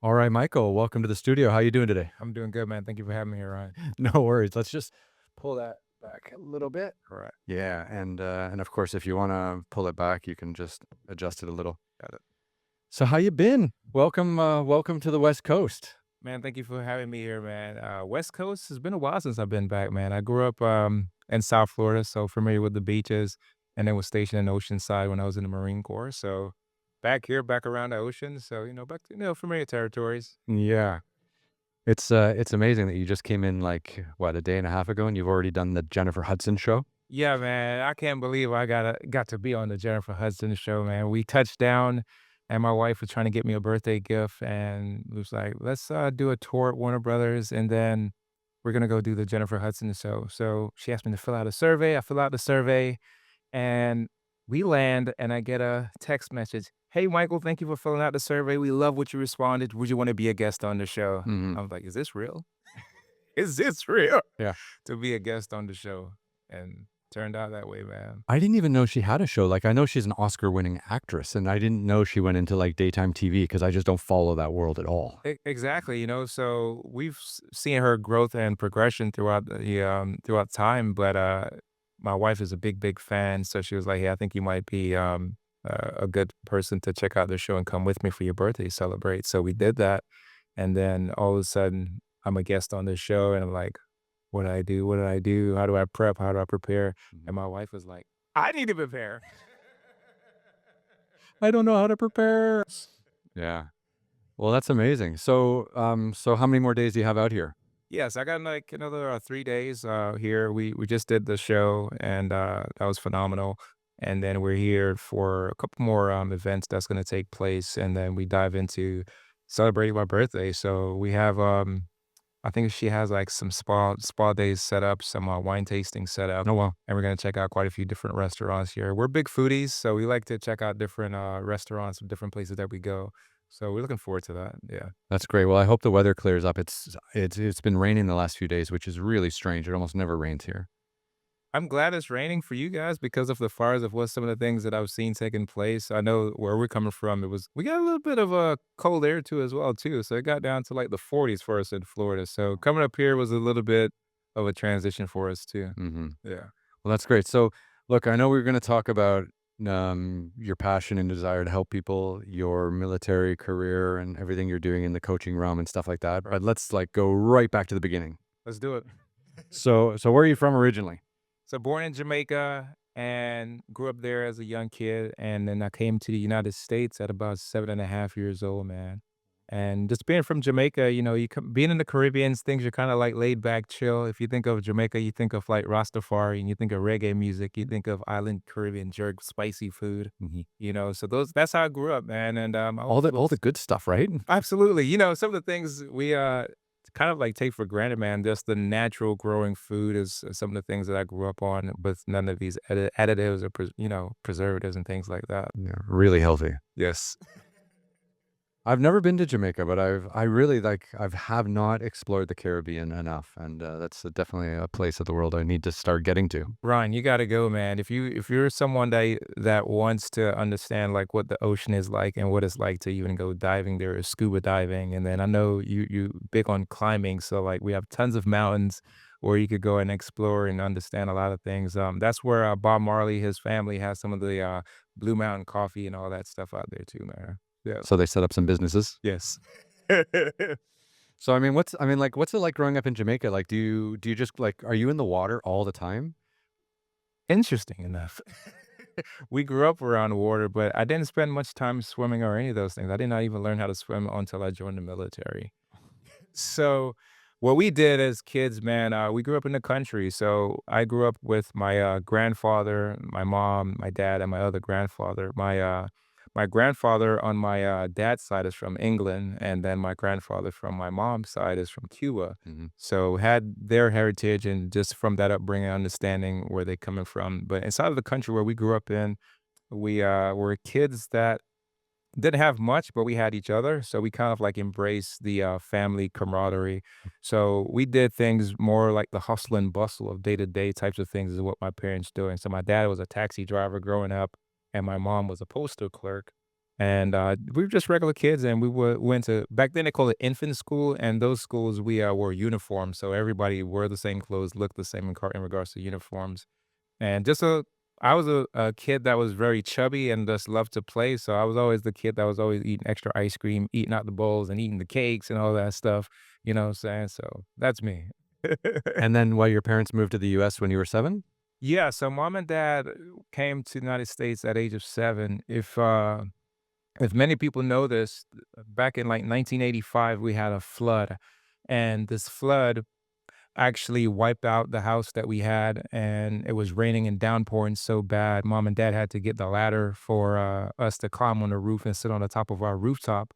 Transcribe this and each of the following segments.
All right, Michael, welcome to the studio. How you doing today? I'm doing good, man. Thank you for having me here, Ryan. No worries. Let's just pull that back a little bit. All right. Yeah, and of course, if you want to pull it back, you can just adjust it a little. Got it. So, how you been? Welcome to the West Coast. Man, thank you for having me here, man. West Coast has been a while since I've been back, man. I grew up in South Florida, so familiar with the beaches, and then was stationed in Oceanside when I was in the Marine Corps. So back here, back around the ocean. So, back to, familiar territories. Yeah, it's amazing that you just came in like what a day and a half ago, and you've already done the Jennifer Hudson show. Yeah, man. I can't believe I got to be on the Jennifer Hudson show, man. We touched down and my wife was trying to get me a birthday gift and was like, let's do a tour at Warner Brothers and then we're gonna go do the Jennifer Hudson show. So she asked me to fill out a survey. I fill out the survey and we land and I get a text message. Hey Michael, thank you for filling out the survey. We love what you responded. Would you want to be a guest on the show? Hmm. I was like, is this real? Is this real? Yeah, To be a guest on the show. And turned out that way, man. I didn't even know she had a show. Like, I know she's an Oscar-winning actress, and I didn't know she went into like daytime TV because I just don't follow that world at all. Exactly, so we've seen her growth and progression throughout time, but my wife is a big fan, so she was like, "Hey, I think you might be a good person to check out the show and come with me for your birthday celebrate." So we did that, and then all of a sudden, I'm a guest on this show, and I'm like, "What do I do? What do I do? How do I prep? How do I prepare?" Mhm. And my wife was like, "I need to prepare." I don't know how to prepare. Yeah. Well, that's amazing. So how many more days do you have out here? Yes, I got, like, another, 3 days, here. We just did the show, and, that was phenomenal, and then we're here for a couple more, events that's gonna take place, and then we dive into celebrating my birthday. So we have, I think she has, like, some spa days set up, some, wine tasting set up, Oh, well, and we're gonna check out quite a few different restaurants here. We're big foodies, so we like to check out different, restaurants, different places that we go. So we're looking forward to that, yeah. that's great. Well, I hope the weather clears up. It's been raining the last few days, which is really strange. It almost never rains here. I'm glad it's raining for you guys because of the fires of what some of the things that I've seen taking place. I know where we're coming from, we got a little bit of a cold air too as well too. So it got down to like the 40s for us in Florida. So coming up here was a little bit of a transition for us too. Hmm. Yeah. Well, that's great. So, look, I know we're going to talk about your passion and desire to help people, your military career, and everything you're doing in the coaching realm and stuff like that. Right. But let's like go right back to the beginning. Let's do it. So where are you from originally? So born in Jamaica and grew up there as a young kid. And then I came to the United States at about 7.5 years old, man. And just being from Jamaica, being in the Caribbean, things are kind of like laid back, chill. If you think of Jamaica, you think of like Rastafari and you think of reggae music, you think of island Caribbean jerk, spicy food, Hmm. so that's how I grew up, man. And All the good stuff, right? absolutely. Some of the things we kind of like take for granted, man. Just the natural growing food is some of the things that I grew up on with none of these additives or preservatives and things like that. Yeah, really healthy. Yes. I've never been to Jamaica, but I really like have not explored the Caribbean enough, and that's definitely a place of the world I need to start getting to. Ryan, you gotta go, man. If you're someone that wants to understand like what the ocean is like and what it's like to even go diving there or scuba diving, and then I know you big on climbing, so like we have tons of mountains where you could go and explore and understand a lot of things. That's where Bob Marley, his family has some of the Blue Mountain coffee and all that stuff out there too, man. Yeah. So they set up some businesses. Yes. So what's it like growing up in Jamaica? Like, do you just like are you in the water all the time? Interesting enough. We grew up around water, but I didn't spend much time swimming or any of those things. I did not even learn how to swim until I joined the military. So, what we did as kids, man, we grew up in the country. So, I grew up with my grandfather, my mom, my dad, and my other grandfather. My grandfather on my dad's side is from England, and then my grandfather from my mom's side is from Cuba. Mhm. So, had their heritage, and just from that upbringing, understanding where they coming from. But inside of the country where we grew up in, we were kids that didn't have much, but we had each other, so we kind of, like, embraced the, family camaraderie. So, we did things more like the hustle and bustle of day-to-day types of things is what my parents doing. So, my dad was a taxi driver growing up, and my mom was a postal clerk, And, we were just regular kids, and we went to back then they called it infant school, and those schools we, wore uniforms, so everybody wore the same clothes, looked the same in regards to uniforms. And just I was a kid that was very chubby and just loved to play, so I was always the kid that was always eating extra ice cream, eating out the bowls, and eating the cakes and all that stuff, you know what I'm saying? So, that's me. And then while your parents moved to the US when you were 7? Yeah, so mom and dad came to the United States at age of 7. If many people know this, back in, like, 1985, we had a flood, and this flood actually wiped out the house that we had, and it was raining and downpouring so bad, mom and dad had to get the ladder for, us to climb on the roof and sit on the top of our rooftop,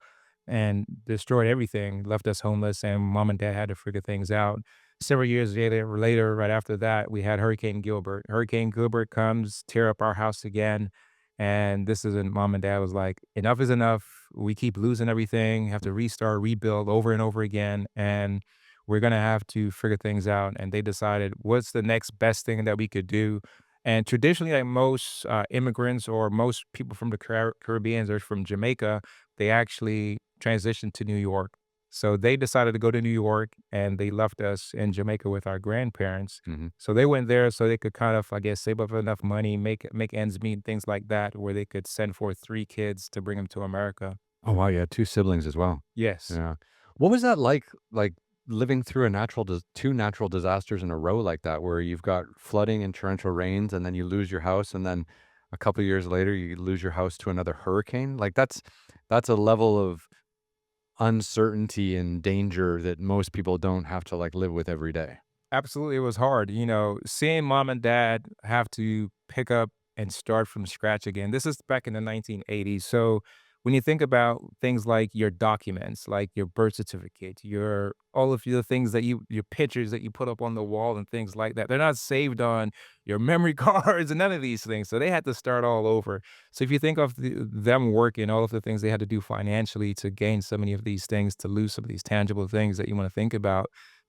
and destroyed everything, left us homeless, and mom and dad had to figure things out. Several years later, right after that, we had Hurricane Gilbert. Hurricane Gilbert comes, tear up our house again, and this is when mom and dad was like, "Enough is enough. We keep losing everything, have to restart, rebuild over and over again, and we're gonna have to figure things out." And they decided, what's the next best thing that we could do? And traditionally, like most immigrants or most people from the Caribbeans or from Jamaica, they actually transitioned to New York. So they decided to go to New York and they left us in Jamaica with our grandparents. Mhm. So they went there so they could kind of, I guess, save up enough money, make ends meet, things like that, where they could send for 3 kids to bring them to America. Oh, wow, you had 2 siblings as well. Yes. Yeah. What was that like, living through a 2 natural disasters in a row like that, where you've got flooding and torrential rains, and then you lose your house, and then a couple years later, you lose your house to another hurricane? Like, that's a level of uncertainty and danger that most people don't have to, like, live with every day. Absolutely, it was hard, seeing mom and dad have to pick up and start from scratch again. This is back in the 1980s, so when you think about things like your documents, like your birth certificate, your all of your things that your pictures that you put up on the wall and things like that, they're not saved on your memory cards and none of these things, so they had to start all over. So if you think of them working, all of the things they had to do financially to gain so many of these things, to lose some of these tangible things that you wanna think about,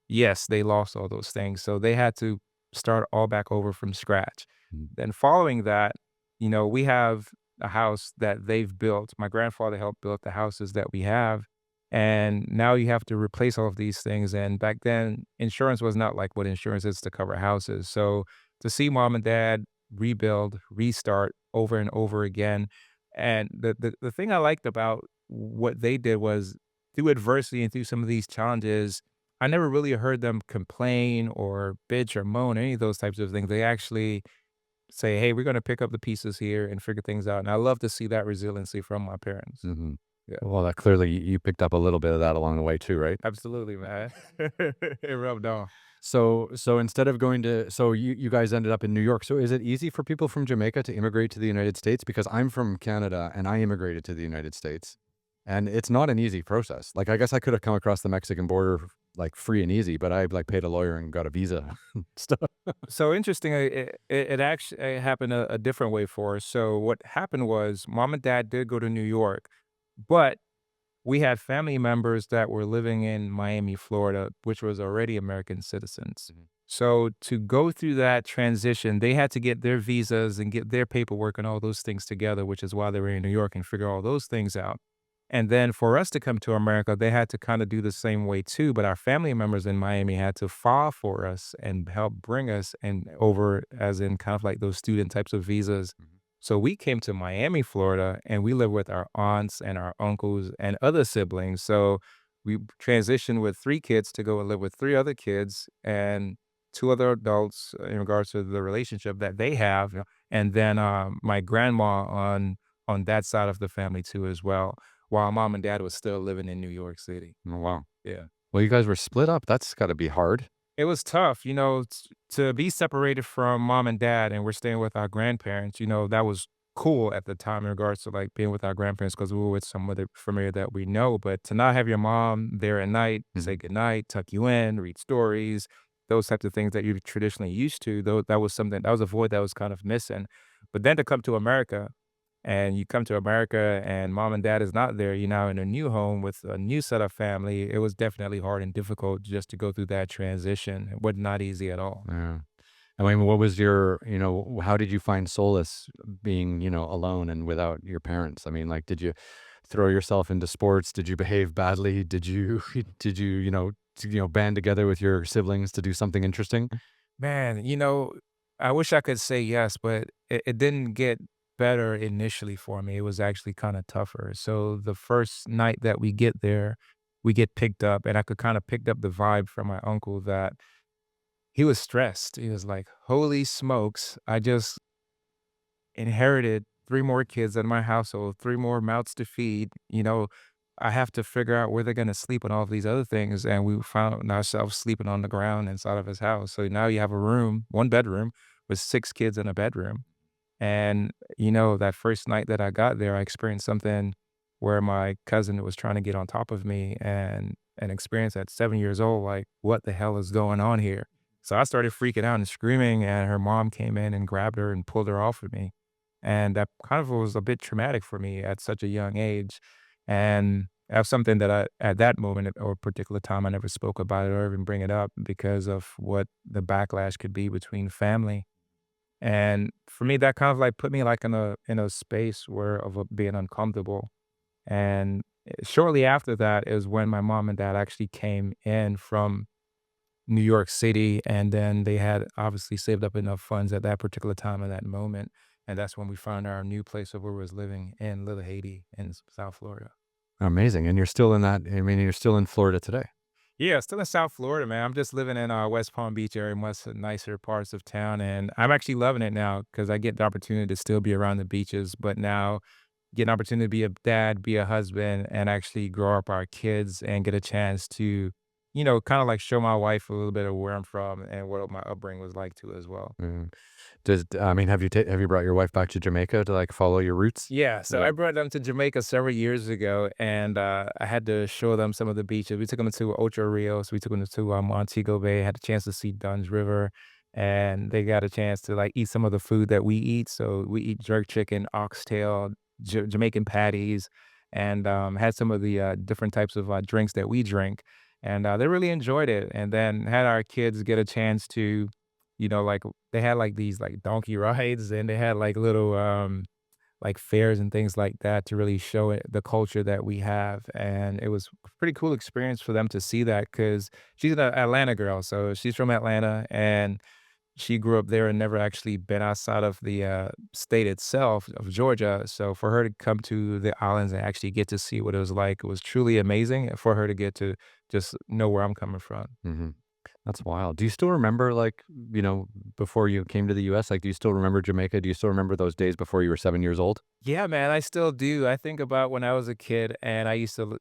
yes, they lost all those things, so they had to start all back over from scratch. Mm. Then following that, we have a house that they've built. My grandfather helped build the houses that we have, and now you have to replace all of these things, and back then, insurance was not like what insurance is to cover houses, so to see mom and dad rebuild, restart over and over again, and the thing I liked about what they did was through adversity and through some of these challenges, I never really heard them complain or bitch or moan, any of those types of things. They actually say, "Hey, we're gonna pick up the pieces here and figure things out," and I love to see that resiliency from my parents. Mhm. Yeah, Well, that clearly you picked up a little bit of that along the way too, right? absolutely, man. It rubbed off. So instead of going to so you guys ended up in New York. So is it easy for people from Jamaica to immigrate to the United States? Because I'm from Canada and I immigrated to the United States, and it's not an easy process. Like, I guess I could have come across the Mexican border like free and easy, but I like paid a lawyer and got a visa and stuff. So interesting, it actually happened a different way for us. So what happened was mom and dad did go to New York, but we had family members that were living in Miami, Florida, which was already American citizens. Mhm. So to go through that transition, they had to get their visas and get their paperwork and all those things together, which is why they were in New York and figure all those things out. And then for us to come to America, they had to kind of do the same way too. But our family members in Miami had to file for us and help bring us and over as in kind of like those student types of visas. Mhm. So we came to Miami, Florida, and we lived with our aunts and our uncles and other siblings. So we transitioned with 3 kids to go and live with 3 other kids and 2 other adults in regards to the relationship that they have. And then my grandma on that side of the family too as well, while mom and dad was still living in New York City. Oh, wow. Yeah. Well, you guys were split up. That's got to be hard. It was tough, to be separated from mom and dad, and we're staying with our grandparents, that was cool at the time in regards to, like, being with our grandparents because we were with somebody familiar that we know, but to not have your mom there at night, say Mhm. goodnight, tuck you in, read stories, those types of things that you're traditionally used to, though that was a void that was kind of missing. But then to come to America and you come to America and mom and dad is not there, you're now in a new home with a new set of family. It was definitely hard and difficult just to go through that transition. It was not easy at all. Yeah. I mean, what was your, how did you find solace being, alone and without your parents? I mean, like, did you throw yourself into sports? Did you behave badly? Did you, did you, band together with your siblings to do something interesting? Man, I wish I could say yes, but it didn't get better initially for me. It was actually kinda tougher. So the first night that we get there, we get picked up, and I could kinda picked up the vibe from my uncle that he was stressed. He was like, "Holy smokes, I just inherited 3 more kids in my household, 3 more mouths to feed, I have to figure out where they're gonna sleep and all of these other things," and we found ourselves sleeping on the ground inside of his house. So now you have a room, 1 bedroom with 6 kids in a bedroom. And, that first night that I got there, I experienced something where my cousin was trying to get on top of me and an experience at 7 years old, like, "What the hell is going on here?" So I started freaking out and screaming, and her mom came in and grabbed her and pulled her off of me. And that kind of was a bit traumatic for me at such a young age. And that's something that at that moment or particular time, I never spoke about it or even bring it up because of what the backlash could be between family. And for me, that kind of like put me like in a space where being uncomfortable. And shortly after that is when my mom and dad actually came in from New York City, and then they had obviously saved up enough funds at that particular time in that moment, and that's when we found our new place of where we was living in Little Haiti in South Florida. Amazing. And you're still in that, I mean, you're still in Florida today. Yeah, still in South Florida, man. I'm just living in West Palm Beach area, much nicer parts of town, and I'm actually loving it now because I get the opportunity to still be around the beaches, but now get an opportunity to be a dad, be a husband, and actually grow up our kids and get a chance to, kind of like show my wife a little bit of where I'm from and what my upbringing was like too as well. Mm. I mean, have you brought your wife back to Jamaica to like follow your roots? Yeah, so Yeah. I brought them to Jamaica several years ago, and I had to show them some of the beaches. We took them to Ocho Rios, we took them to Montego Bay, had a chance to see Dunn's River, and they got a chance to like eat some of the food that we eat. So we eat jerk chicken, oxtail, Jamaican patties, and had some of the different types of drinks that we drink, and they really enjoyed it. And then had our kids get a chance to, like they had like these like donkey rides, and they had like little like fairs and things like that to really show it the culture that we have, and it was a pretty cool experience for them to see that because she's an Atlanta girl, so she's from Atlanta, and she grew up there and never actually been outside of the, state itself of Georgia, so for her to come to the islands and actually get to see what it was like, it was truly amazing for her to get to just know where I'm coming from. Mhm. That's wild. Do you still remember, like, you know, before you came to the US, like, do you still remember Jamaica? Do you still remember those days before you were 7 years old? Yeah, man, I still do. I think about when I was a kid and I used to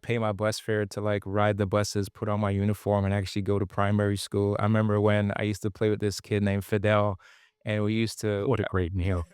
pay my bus fare to like ride the buses, put on my uniform, and actually go to primary school. I remember when I used to play with this kid named Fidel, and we used to. What a great meal.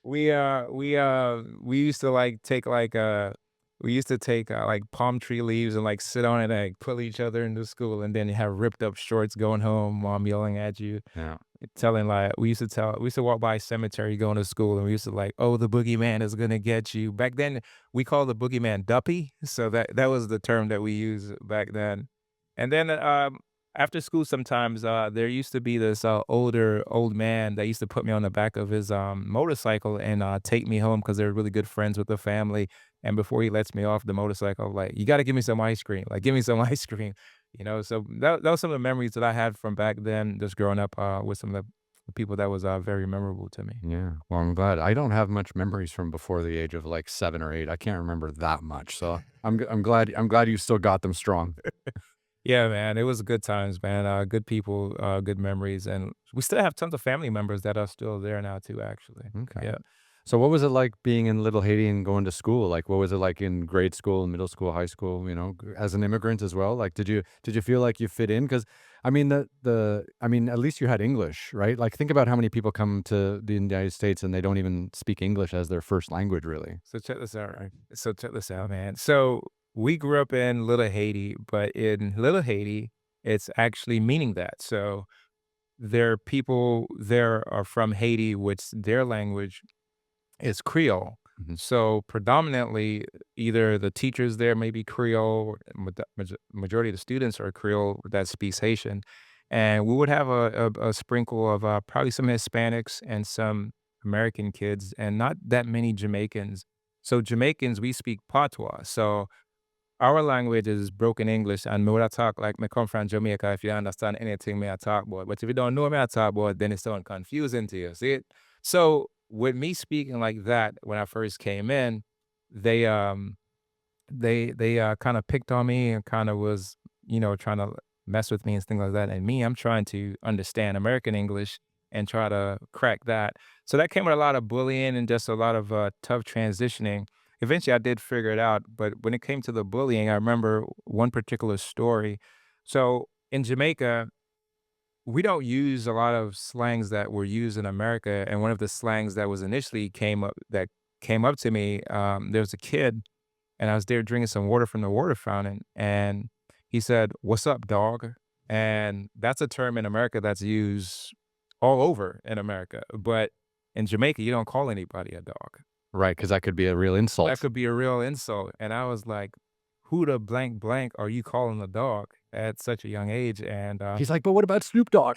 We used to we used to take like palm tree leaves and like sit on it and like pull each other into school, and then you have ripped up shorts going home, mom yelling at you. Yeah. Telling like we used to walk by a cemetery going to school, and we used to like, "Oh, the boogeyman is gonna get you." Back then, we called the boogeyman Duppy, so that was the term that we used back then. And then, after school sometimes, there used to be this, old man that used to put me on the back of his, motorcycle and, take me home because 'cause they're really good friends with the family, and before he lets me off the motorcycle, like, "You gotta give me some ice cream, like, give me some ice cream." So that was some of the memories that I had from back then, just growing up, with some of the people that was, very memorable to me. Yeah. Well, I'm glad. I don't have much memories from before the age of, like, 7 or 8. I can't remember that much, so I'm glad you still got them strong. Yeah, man, it was good times, man, good people, good memories, and we still have tons of family members that are still there now too, actually. Okay. Yeah. So what was it like being in Little Haiti and going to school? Like, what was it like in grade school, middle school, high school, as an immigrant as well? Like, did you feel like you fit in? Because I mean, I mean, at least you had English, right? Like, think about how many people come to the United States and they don't even speak English as their first language, really. So check this out, right? So check this out, man. So we grew up in Little Haiti, but in Little Haiti, it's actually meaning that. So people there are from Haiti, which their language is Creole. Mhm. So predominantly, either the teachers there may be Creole, or majority of the students are Creole that speaks Haitian, and we would have a sprinkle of probably some Hispanics and some American kids, and not that many Jamaicans. So Jamaicans, we speak patois. So our language is broken English, and me would I talk like me come from Jamaica if you understand anything me I talk about. But if you don't know me I talk about, then it's so confusing to you. See it? So with me speaking like that when I first came in, they they kind of picked on me and kind of was, trying to mess with me and things like that. And me, I'm trying to understand American English and try to crack that. So that came with a lot of bullying and just a lot of tough transitioning. Eventually, I did figure it out. But when it came to the bullying, I remember one particular story. So in Jamaica, we don't use a lot of slangs that were used in America. And one of the slangs that was initially came up to me, there was a kid and I was there drinking some water from the water fountain, and he said, "What's up, dog?" And that's a term in America that's used all over in America, but in Jamaica, you don't call anybody a dog. Right, because that could be a real That insult. could be a real insult, and I was like, "Who the blank blank are you calling a dog at such a young age?" And, He's like, "But what about Snoop Dogg?"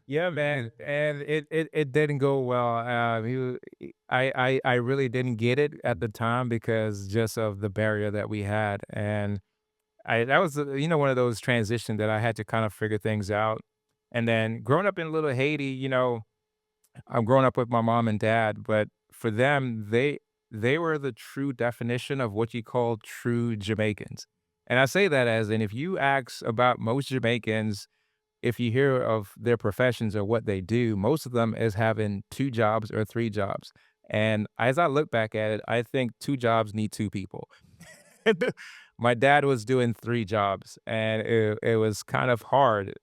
yeah, man, and it didn't go well. I really didn't get it at the time because just of the barrier that we had, and I that was one of those transitions that I had to kind of figure things out. And then growing up in Little Haiti, I'm growing up with my mom and dad, but for them, they were the true definition of what you call true Jamaicans. And I say that as in if you ask about most Jamaicans, if you hear of their professions or what they do, most of them is having 2 jobs or 3 jobs. And as I look back at it, I think 2 jobs need 2 people. My dad was doing 3 jobs, and it was kind of hard,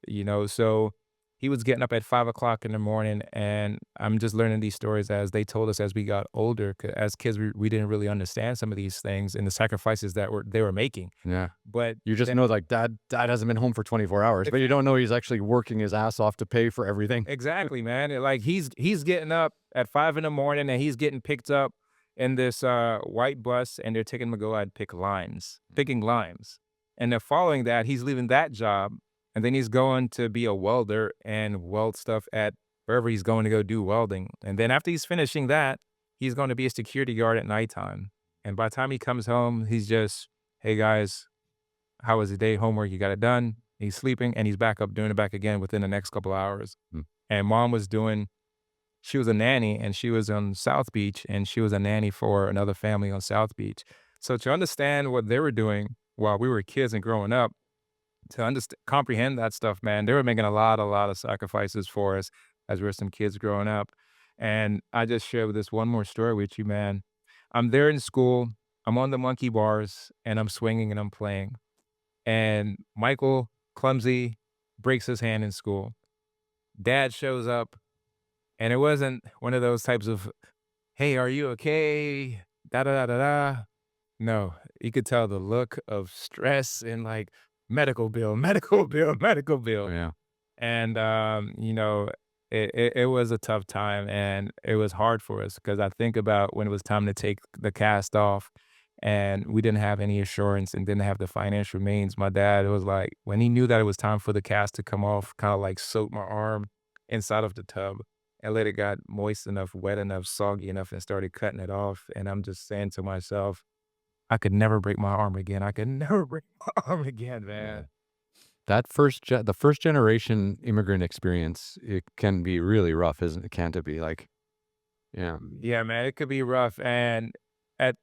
so he was getting up at 5 o'clock in the morning, and I'm just learning these stories as they told us as we got older. As kids, we didn't really understand some of these things and the sacrifices that they were making. Yeah. But You just then know, like, dad hasn't been home for 24 hours, but you don't know he's actually working his ass off to pay for everything. exactly, man. Like he's getting up at 5 in the morning and he's getting picked up in this white bus and they're taking him to go out and picking limes. And then following that, he's leaving that job and then he's going to be a welder and weld stuff at wherever he's going to go do welding. And then after he's finishing that, he's going to be a security guard at nighttime. And by the time he comes home, he's just, hey guys, how was the day? Homework, you got it done. He's sleeping and he's back up doing it back again within the next couple hours. Mm. And mom was doing she was a nanny and she was on South Beach and she was a nanny for another family on South Beach. So to understand what they were doing while we were kids and growing up, to understand comprehend that stuff, man, they were making a lot of sacrifices for us as we were some kids growing up. And I just share this one more story with you, man. I'm there in school, I'm on the monkey bars, and I'm swinging and I'm playing. And Michael, clumsy, breaks his hand in school. Dad shows up, and it wasn't one of those types of, "Hey, are you okay? Da da da da da." No, you could tell the look of stress and like medical bill, medical bill, medical Oh, bill. yeah. And, it was a tough time, and it was hard for us because I think about when it was time to take the cast off, and we didn't have any insurance and didn't have the financial means. My dad was like when he knew that it was time for the cast to come off, kinda, like, soaked my arm inside of the tub and let it got moist enough, wet enough, soggy enough, and started cutting it off, and I'm just saying to myself, "I could never break my arm again. I could never break my arm again, Yeah. man." The first generation immigrant experience, it can be really rough, isn't it? Can't it be? Like, yeah. Yeah, man, it could be rough, and at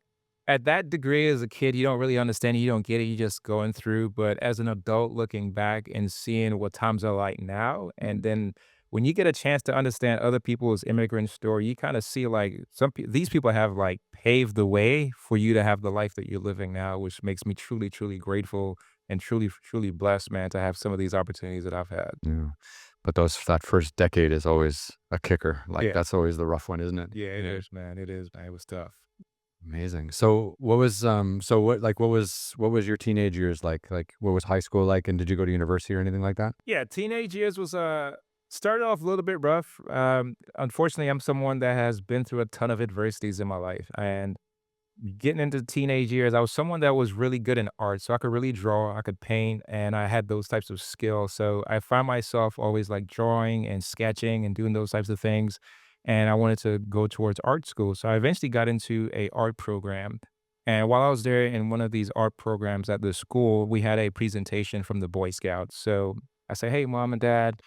at that degree as a kid, you don't really understand it, you don't get it, you're just going through, but as an adult looking back and seeing what times are like now, and then when you get a chance to understand other people's immigrant story, you kinda see, like, these people have, like, paved the way for you to have the life that you're living now, which makes me truly, truly grateful and truly, truly blessed, man, to have some of these opportunities that I've had. Yeah. But that first decade is always a kicker. Like, Yeah. that's always the rough one, isn't it? Yeah, it Yeah. is, man, it is, man, it was tough. Amazing. So what was your teenage years like? Like, what was high school like, and did you go to university or anything like that? Yeah, teenage years was, Started off a little bit rough. Unfortunately, I'm someone that has been through a ton of adversities in my life, and getting into teenage years, I was someone that was really good in art, so I could really draw, I could paint, and I had those types of skills. So I found myself always like drawing and sketching and doing those types of things. And I wanted to go towards art school. So I eventually got into a art program. And while I was there in one of these art programs at the school, we had a presentation from the Boy Scouts. So I said, "Hey, mom and dad,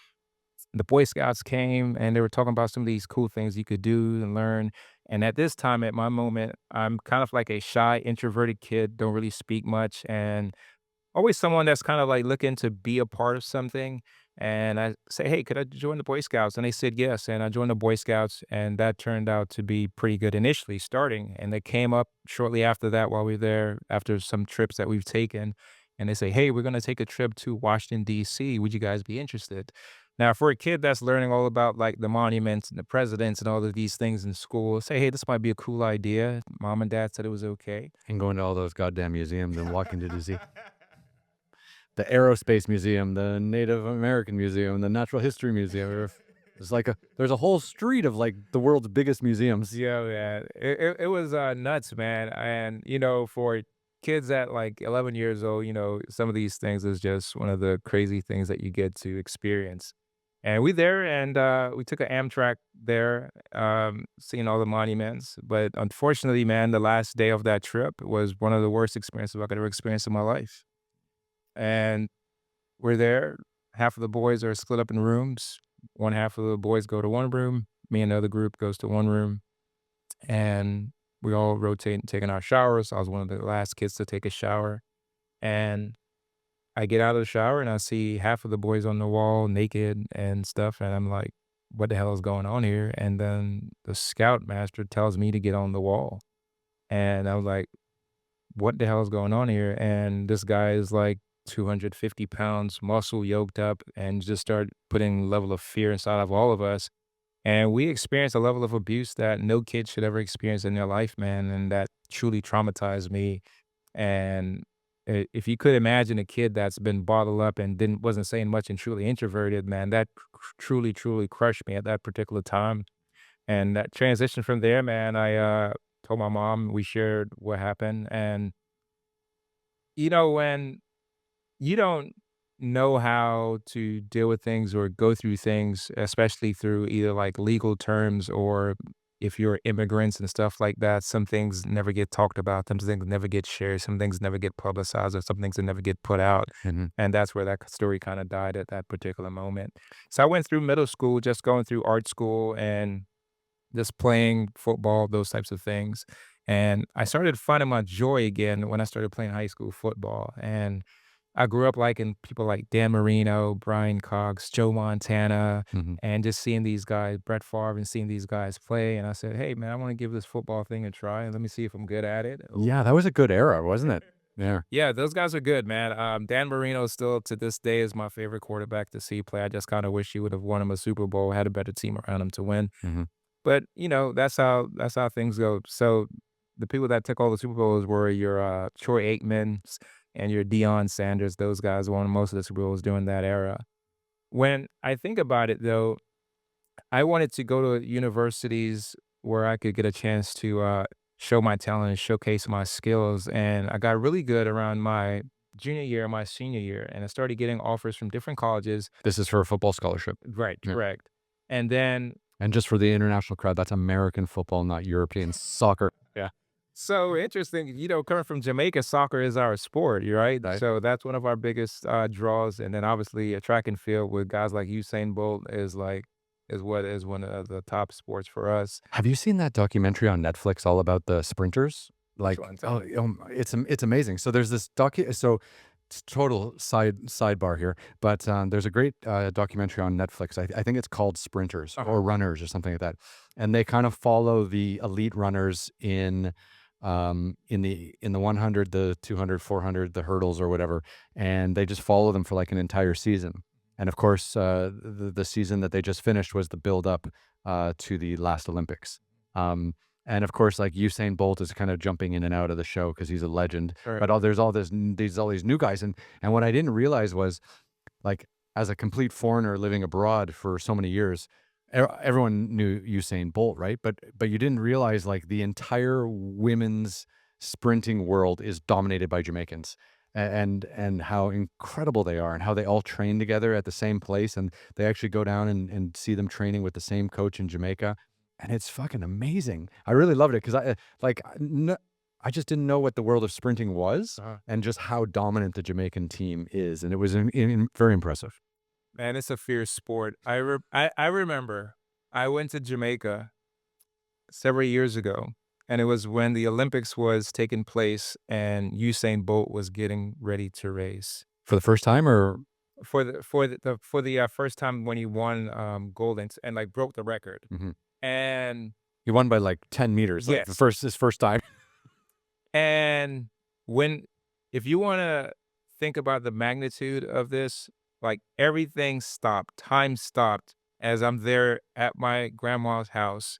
the Boy Scouts came and they were talking about some of these cool things you could do and learn." And at this time, at my moment, I'm kind of like a shy, introverted kid, don't really speak much. And always someone that's kinda, like, looking to be a part of something, and I say, "Hey, could I join the Boy Scouts?" And they said, "Yes," and I joined the Boy Scouts, and that turned out to be pretty good initially starting, and they came up shortly after that while we were there, after some trips that we've taken, and they say, "Hey, we're gonna take a trip to Washington, DC. Would you guys be interested?" Now, for a kid that's learning all about, like, the monuments and the presidents and all of these things in school, say, "Hey, this might be a cool idea." Mom and dad said it was okay. And going to all those goddamn museums in Washington, DC. The Aerospace Museum, the Native American Museum, the Natural History Museum. There's like there's a whole street of like the world's biggest museums. Yeah, man. It was, nuts, man, and, for kids at, like, 11 years old, some of these things is just one of the crazy things that you get to experience. And we there and, we took a Amtrak there, seeing all the monuments, but unfortunately, man, the last day of that trip was one of the worst experiences I could ever experience in my life. And we're there, half of the boys are split up in rooms, one half of the boys go to one room, me and the other group goes to one room, and we all rotate taking our showers. I was one of the last kids to take a shower, and I get out of the shower and I see half of the boys on the wall naked and stuff, and I'm like, "What the hell is going on here?" And then the scoutmaster tells me to get on the wall, and I was like, "What the hell is going on here?" And this guy is like 250 pounds, muscle yoked up, and just started putting level of fear inside of all of us. And we experienced a level of abuse that no kid should ever experience in their life, man, and that truly traumatized me. And if you could imagine a kid that's been bottled up and didn't wasn't saying much and truly introverted, man, that truly, truly crushed me at that particular time. And that transition from there, man, I told my mom, we shared what happened. And when you don't know how to deal with things or go through things, especially through either like legal terms or if you're immigrants and stuff like that, some things never get talked about, some things never get shared, some things never get publicized, or some things that never get put out. Mhm. And that's where that story kind of died at that particular moment. So I went through middle school, just going through art school and just playing football, those types of things. And I started finding my joy again when I started playing high school football. And I grew up liking people like Dan Marino, Brian Cox, Joe Montana, Mhm. and just seeing these guys, Brett Favre, and seeing these guys play. And I said, "Hey, man, I want to give this football thing a try. Let me see if I'm good at it." Yeah, that was a good era, wasn't it? Yeah. Yeah, those guys are good, man. Dan Marino still to this day is my favorite quarterback to see play. I just kind of wish he would have won him a Super Bowl, had a better team around him to win. Mhm. But, that's how things go. So, the people that took all the Super Bowls were your, Troy Aikmans and your Deion Sanders. Those guys won most of the Super Bowls during that era. When I think about it, though, I wanted to go to universities where I could get a chance to, show my talent and showcase my skills, and I got really good around my junior year and my senior year, and I started getting offers from different colleges. This is for a football scholarship. Right, Yeah. correct. And then And just for the international crowd, that's American football, not European soccer. Yeah. so interesting, coming from Jamaica, soccer is our sport, you right? Right. So that's one of our biggest draws, and then obviously a track and field with guys like Usain Bolt is what is one of the top sports for us. Have you seen that documentary on Netflix all about the sprinters? Which Like, one? Tell me. it's amazing. So there's this so it's total sidebar here, but there's a great documentary on Netflix. I think it's called Sprinters Uh-huh. or Runners or something like that, and they kind of follow the elite runners in the 100, the 200, 400, the hurdles or whatever, and they just follow them for like an entire season. And of course, the season that they just finished was the build up to the last Olympics. Um, and of course, like Usain Bolt is kind of jumping in and out of the show because he's a legend. Right. But there's all these new guys, and what I didn't realize was like as a complete foreigner living abroad for so many years, everyone knew Usain Bolt, right? But you didn't realize like the entire women's sprinting world is dominated by Jamaicans, and how incredible they are, and how they all train together at the same place, and they actually go down and see them training with the same coach in Jamaica, and it's fucking amazing. I really loved it because I just didn't know what the world of sprinting was, Uh-huh. and just how dominant the Jamaican team is, and it was very impressive. Man, it's a fierce sport. I remember I went to Jamaica several years ago, and it was when the Olympics was taking place and Usain Bolt was getting ready to race. For the first time, or For the first time when he won, gold and, like, broke the record. mhm. And He won by like 10 meters, like yes, his first time. and when if you wanna think about the magnitude of this, like, everything stopped, time stopped as I'm there at my grandma's house,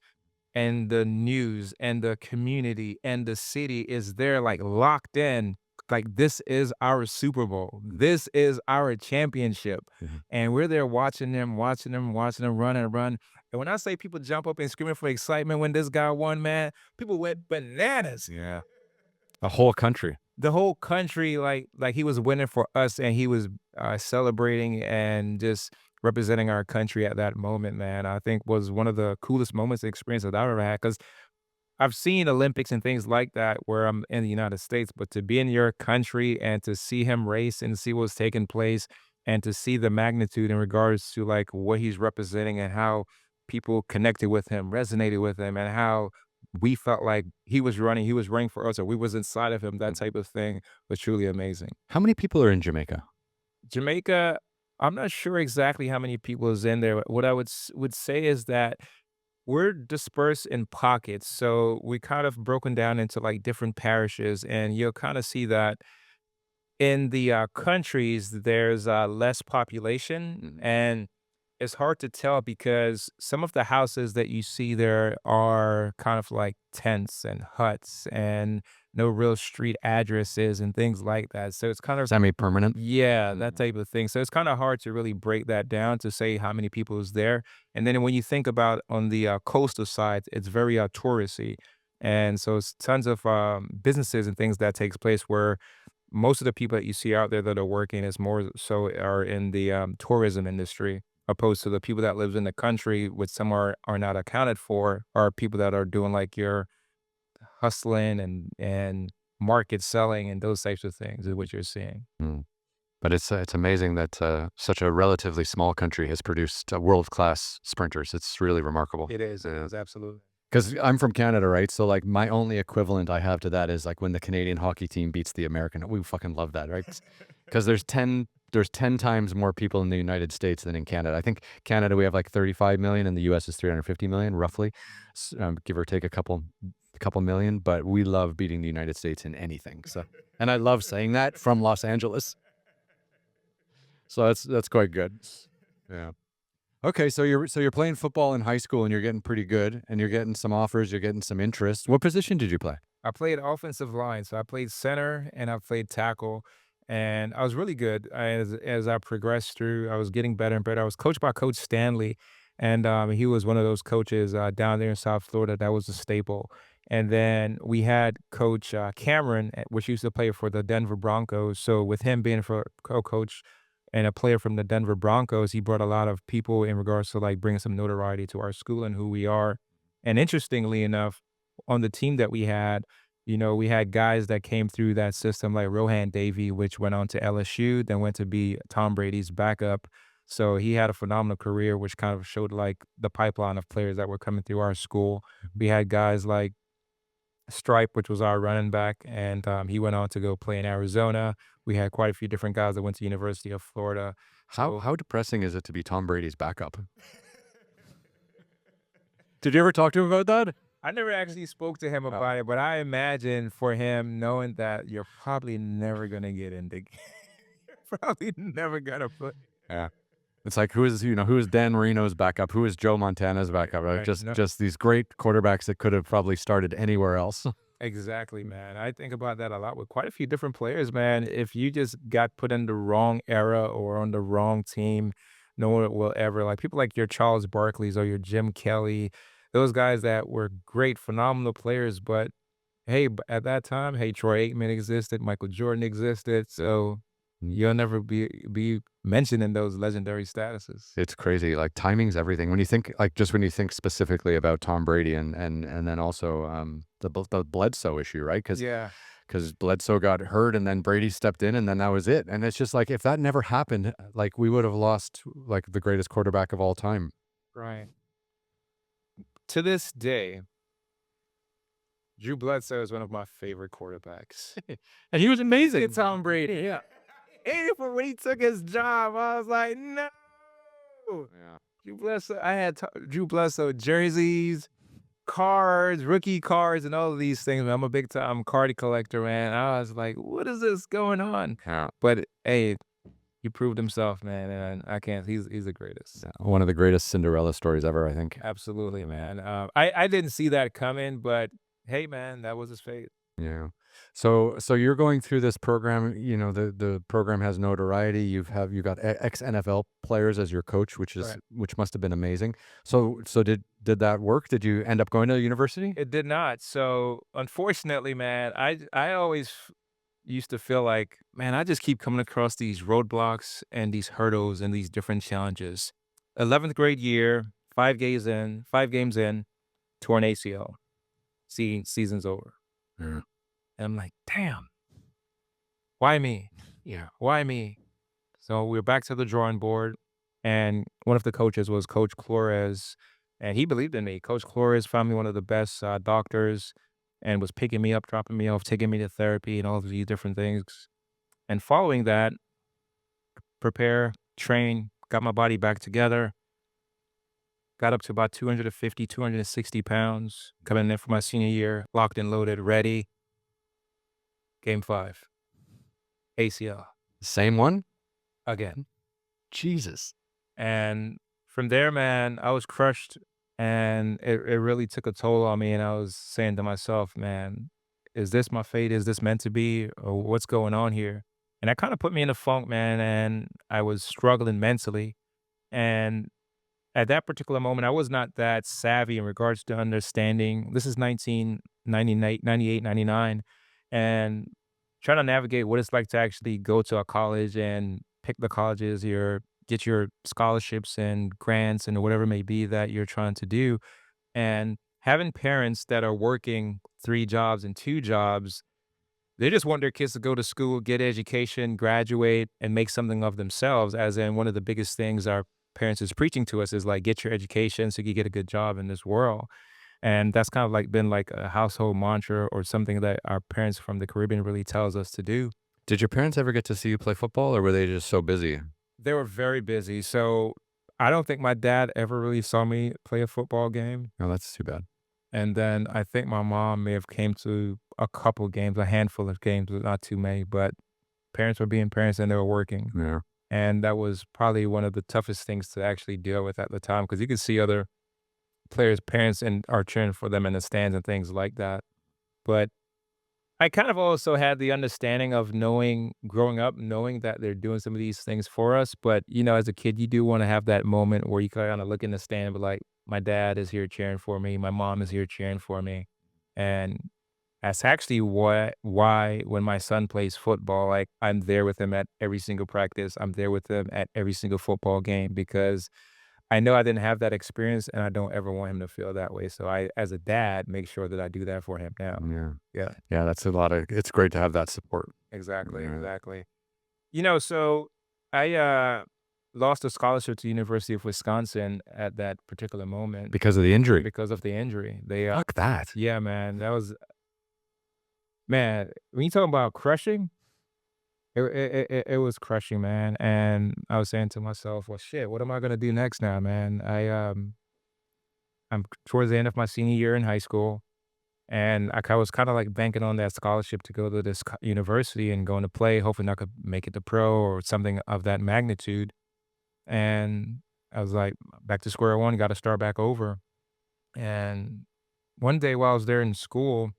and the news and the community and the city is there like locked in, like this is our Super Bowl. This is our championship. Mhm. And we're there watching them run and run. And when I say people jump up and screaming for excitement when this guy won, man, people went bananas. Yeah. A whole country. The whole country, like he was winning for us, and he was celebrating and just representing our country at that moment, man. I think was one of the coolest moments, experience that I've ever had. Because I've seen Olympics and things like that where I'm in the United States, but to be in your country and to see him race and see what's taking place and to see the magnitude in regards to like what he's representing and how people connected with him, resonated with him, and how we felt like he was running for us, or we was inside of him, that Mhm. type of thing was truly amazing. How many people are in Jamaica? Jamaica, I'm not sure exactly how many people is in there. What I would say is that we're dispersed in pockets, so we kind of broken down into, like, different parishes, and you'll kinda see that in the, countries, there's, less population, Mhm. and it's hard to tell because some of the houses that you see there are kind of like tents and huts and no real street addresses and things like that, so it's kind of Semi-permanent? yeah, that Mhm. type of thing. So it's kinda hard to really break that down to say how many people is there. And then when you think about on the, coastal side, it's very, touristy. And so it's tons of, businesses and things that takes place where most of the people that you see out there that are working is more so are in the, tourism industry, opposed to the people that lives in the country, which some are not accounted for, are people that are doing, like, your hustling and market selling and those types of things is what you're seeing. Mm. But it's amazing that, such a relatively small country has produced, world-class sprinters. It's really remarkable. It Yeah. is, absolutely. 'Cause I'm from Canada, right? So, like, my only equivalent I have to that is, like, when the Canadian hockey team beats the American. We fucking love that, right? Because there's 10 times more people in the United States than in Canada. I think Canada, we have, like, 35 million, and the US is 350 million, roughly, give or take a couple million, but we love beating the United States in anything, so, and I love saying that from Los Angeles, so that's quite good. Yeah. Okay, so you're playing football in high school, and you're getting pretty good, and you're getting some offers, you're getting some interest. What position did you play? I played offensive line, so I played center and I played tackle, and I was really good as I progressed through. I was getting better and better. I was coached by Coach Stanley, and he was one of those coaches down there in South Florida that was a staple. And then we had Coach Cameron, which used to play for the Denver Broncos. So with him being for co-coach and a player from the Denver Broncos, he brought a lot of people in regards to like bringing some notoriety to our school and who we are. And interestingly enough, on the team that we had, we had guys that came through that system like Rohan Davey, which went on to LSU, then went to be Tom Brady's backup. So he had a phenomenal career, which kind of showed like the pipeline of players that were coming through our school. We had guys like Stripe, which was our running back, and he went on to go play in Arizona. We had quite a few different guys that went to University of Florida. How So how depressing is it to be Tom Brady's backup? Did you ever talk to him about that? I never actually spoke to him Oh, about it, but I imagine for him knowing that you're probably never gonna get into you're probably never gonna play. yeah. It's like, who is Dan Marino's backup? Who is Joe Montana's backup? Right? Right, Just no just these great quarterbacks that could have probably started anywhere else. Exactly, man. I think about that a lot with quite a few different players, man. If you just got put in the wrong era or on the wrong team, no one will ever like people like your Charles Barkley's or your Jim Kelly, those guys that were great, phenomenal players. But hey, at that time, hey, Troy Aikman existed, Michael Jordan existed, so you'll never be mentioned in those legendary statuses. It's crazy, like, timing's everything. When you think like, just when you think specifically about Tom Brady and then also, the Bledsoe issue, right? Yeah, Because Bledsoe got hurt and then Brady stepped in and then that was it, and it's just like, if that never happened, like, we would have lost, like, the greatest quarterback of all time. right. To this day, Drew Bledsoe is one of my favorite quarterbacks. And he was It's amazing. Tom Brady, yeah. And for when he took his job, I was like, "No." Yeah. Drew Bledsoe I had Drew Bledsoe jerseys, cards, rookie cards, and all of these things, man. I'm a big time card collector, man. I was like, "What is this going on?" Yeah. But, hey, he proved himself, man, and I can't he's the greatest. Yeah, one of the greatest Cinderella stories ever, I think. Absolutely, man. I didn't see that coming, but hey, man, that was his fate. Yeah. So you're going through this program, the program has notoriety. You got ex NFL players as your coach, Right. which must have been amazing. So did that work? Did you end up going to university? It did not. So, unfortunately, man, I always used to feel like, man, I just keep coming across these roadblocks and these hurdles and these different challenges. 11th grade year, 5 games in, torn ACL. Season's over. Yeah. And I'm like, damn, why me? Yeah. Why me? So we're back to the drawing board, and one of the coaches was Coach Flores, and he believed in me. Coach Flores found me one of the best doctors and was picking me up, dropping me off, taking me to therapy and all of these different things. And following that, prepare, train, got my body back together, got up to about 250, 260 pounds, coming in for my senior year, locked and loaded, ready. Game five, ACL Same one? again. Jesus. And from there, man, I was crushed and it really took a toll on me. And I was saying to myself, man, is this my fate? Is this meant to be? Or what's going on here? And that kind of put me in a funk, man. And I was struggling mentally. And at that particular moment, I was not that savvy in regards to understanding. This is 1998, 98, 99, and trying to navigate what it's like to actually go to a college and pick the colleges, get your scholarships and grants and whatever it may be that you're trying to do. And having parents that are working 3 jobs and 2 jobs, they just want their kids to go to school, get education, graduate, and make something of themselves. As in, one of the biggest things our parents is preaching to us is like, get your education so you get a good job in this world. And that's kind of like been like a household mantra or something that our parents from the Caribbean really tells us to do. Did your parents ever get to see you play football, or were they just so busy? They were very busy. So I don't think my dad ever really saw me play a football game. Oh, that's too bad. And then I think my mom may have came to a couple games, a handful of games, but not too many. But parents were being parents and they were working. Yeah. And that was probably one of the toughest things to actually deal with at the time because you could see other players' parents and are cheering for them in the stands and things like that. But I kind of also had the understanding of knowing, growing up, knowing that they're doing some of these things for us. But, as a kid, you do want to have that moment where you kind of look in the stand and be like, my dad is here cheering for me. My mom is here cheering for me. And that's actually why when my son plays football, like I'm there with him at every single practice. I'm there with him at every single football game because I know I didn't have that experience and I don't ever want him to feel that way. So I, as a dad, make sure that I do that for him now. Yeah. Yeah, Yeah, that's a lot of it's great to have that support. exactly, Yeah. exactly. So I lost a scholarship to University of Wisconsin at that particular moment Because of the injury. because of the injury. They Fuck that. yeah, man, that was man, when you talk about crushing, it was crushing, man, and I was saying to myself, "Well, shit, what am I gonna do next now, man?" I'm towards the end of my senior year in high school, and I was kinda, like, banking on that scholarship to go to this university and going to play, hoping I could make it to pro or something of that magnitude, and I was like, "Back to square one, gotta start back over," and one day while I was there in school,